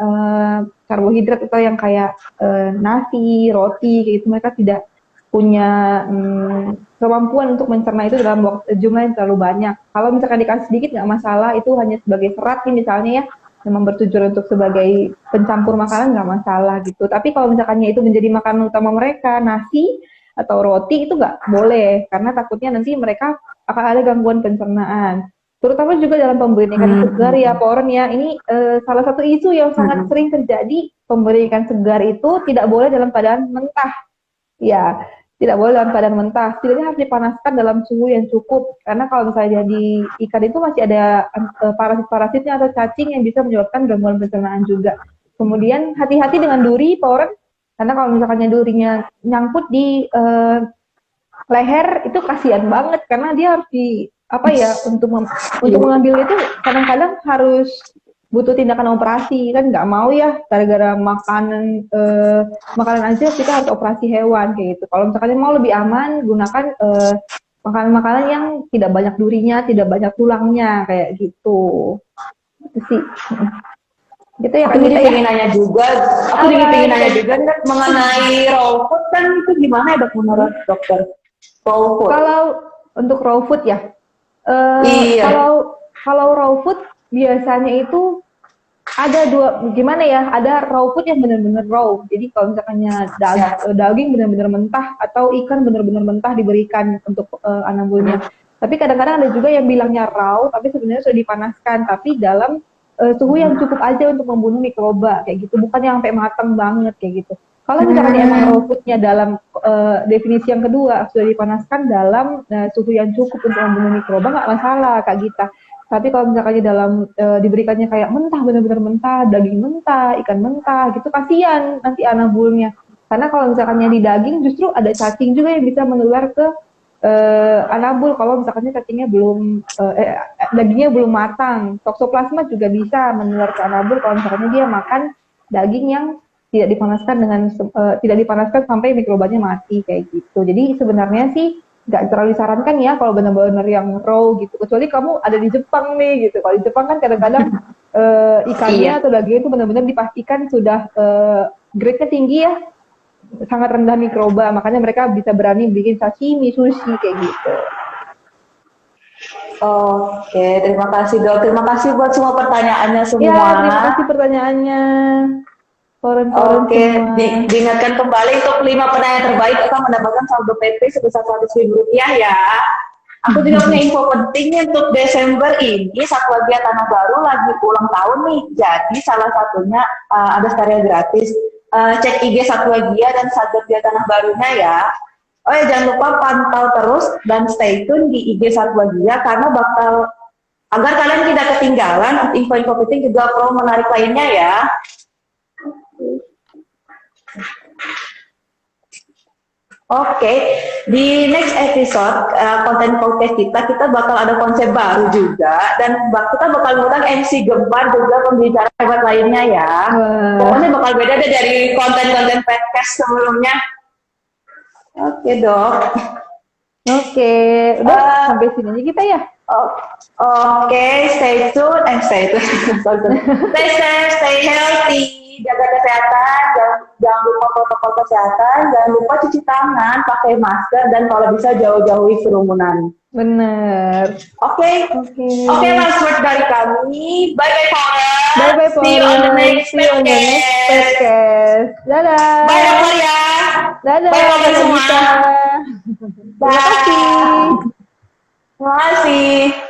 karbohidrat atau yang kayak nasi, roti gitu. Mereka tidak punya kemampuan untuk mencerna itu dalam jumlah yang terlalu banyak. Kalau misalkan dikasih sedikit nggak masalah, itu hanya sebagai serat nih misalnya ya, memang bertujuan untuk sebagai pencampur makanan nggak masalah gitu. Tapi kalau misalkannya itu menjadi makanan utama mereka, nasi atau roti itu nggak boleh, karena takutnya nanti mereka akan ada gangguan pencernaan. Terutama juga dalam pemberian ikan segar ya, Poren ya. Ini salah satu isu yang sangat sering terjadi pemberi ikan segar itu tidak boleh dalam keadaan mentah. Ya, tidak boleh dalam keadaan mentah. Setidaknya harus dipanaskan dalam suhu yang cukup. Karena kalau misalnya di ikan itu masih ada parasit-parasitnya atau cacing yang bisa menyebabkan gangguan pencernaan juga. Kemudian hati-hati dengan duri, Toren. Karena kalau misalnya durinya nyangkut di leher itu kasihan banget karena dia harus untuk mengambil itu kadang-kadang harus butuh tindakan operasi kan nggak mau ya gara-gara makanan aja kita harus operasi hewan kayak gitu. Kalau misalkan mau lebih aman gunakan makanan-makanan yang tidak banyak durinya, tidak banyak tulangnya kayak gitu. Itu sih. Gitu ya, Aku jadi pengen nanya juga, mengenai raw food kan itu gimana ya dok menurut dokter? Raw food. Kalau untuk raw food ya, Iya. kalau raw food biasanya itu ada gimana ya? Ada raw food yang benar-benar raw. Jadi kalau misalkannya daging benar-benar mentah atau ikan benar-benar mentah diberikan untuk anabulnya. Tapi kadang-kadang ada juga yang bilangnya raw, tapi sebenarnya sudah dipanaskan, tapi dalam suhu yang cukup aja untuk membunuh mikroba kayak gitu, bukan yang sampai matang banget kayak gitu. Kalau misalkan emang raw foodnya dalam definisi yang kedua sudah dipanaskan dalam suhu yang cukup untuk membunuh mikroba nggak masalah Kak Gita. Tapi kalau misalkan dalam diberikannya kayak mentah, benar-benar mentah, daging mentah, ikan mentah gitu, kasihan nanti anabulnya. Karena kalau misalkannya di daging justru ada cacing juga yang bisa menular ke anabul kalau misalkannya cacingnya dagingnya belum matang. Toksoplasma juga bisa menular ke anabul kalau misalkannya dia makan daging yang tidak dipanaskan sampai mikrobanya mati kayak gitu. Jadi sebenarnya sih nggak terlalu disarankan ya kalau benar-benar yang raw gitu. Kecuali kamu ada di Jepang nih gitu. Kalau di Jepang kan kadang-kadang ikannya atau dagingnya itu benar-benar dipastikan sudah grade-nya tinggi ya. Sangat rendah mikroba, makanya mereka bisa berani bikin sashimi, sushi kayak gitu. Oke, terima kasih dok. Terima kasih buat semua pertanyaannya semua. Ya, terima kasih pertanyaannya. Oke, diingatkan kembali untuk 5 penanya terbaik akan mendapatkan saldo PP sebesar Rp100.000 ya. Aku juga punya info penting untuk Desember ini, Satwa Gia Tanah Baru lagi ulang tahun nih. Jadi salah satunya ada stereo gratis. Cek IG Satwa Gia dan Satwa Gia Tanah Barunya ya. Oh ya, jangan lupa pantau terus dan stay tune di IG Satwa Gia karena agar kalian tidak ketinggalan info-info penting juga promo menarik lainnya ya. Oke, di next episode konten podcast kita bakal ada konsep baru juga dan kita bakal ngundang MC Gempar juga pembicara hebat lainnya ya. Pokoknya bakal beda deh dari konten-konten podcast sebelumnya. Oke dok. Oke, udah sampai sini aja kita ya. Oke, stay tune. Stay safe, stay healthy, jaga kesehatan, jangan lupa protokol kesehatan, jangan lupa cuci tangan, pakai masker, dan kalau bisa jauh-jauhi kerumunan. Bener. Oke, last word dari kami. Bye-bye, Paula. Bye-bye, Paula. See you on the next podcast. Dadah. Bye, dokter ya. Dadah. Bye, Paula semua. Terima kasih. Terima kasih.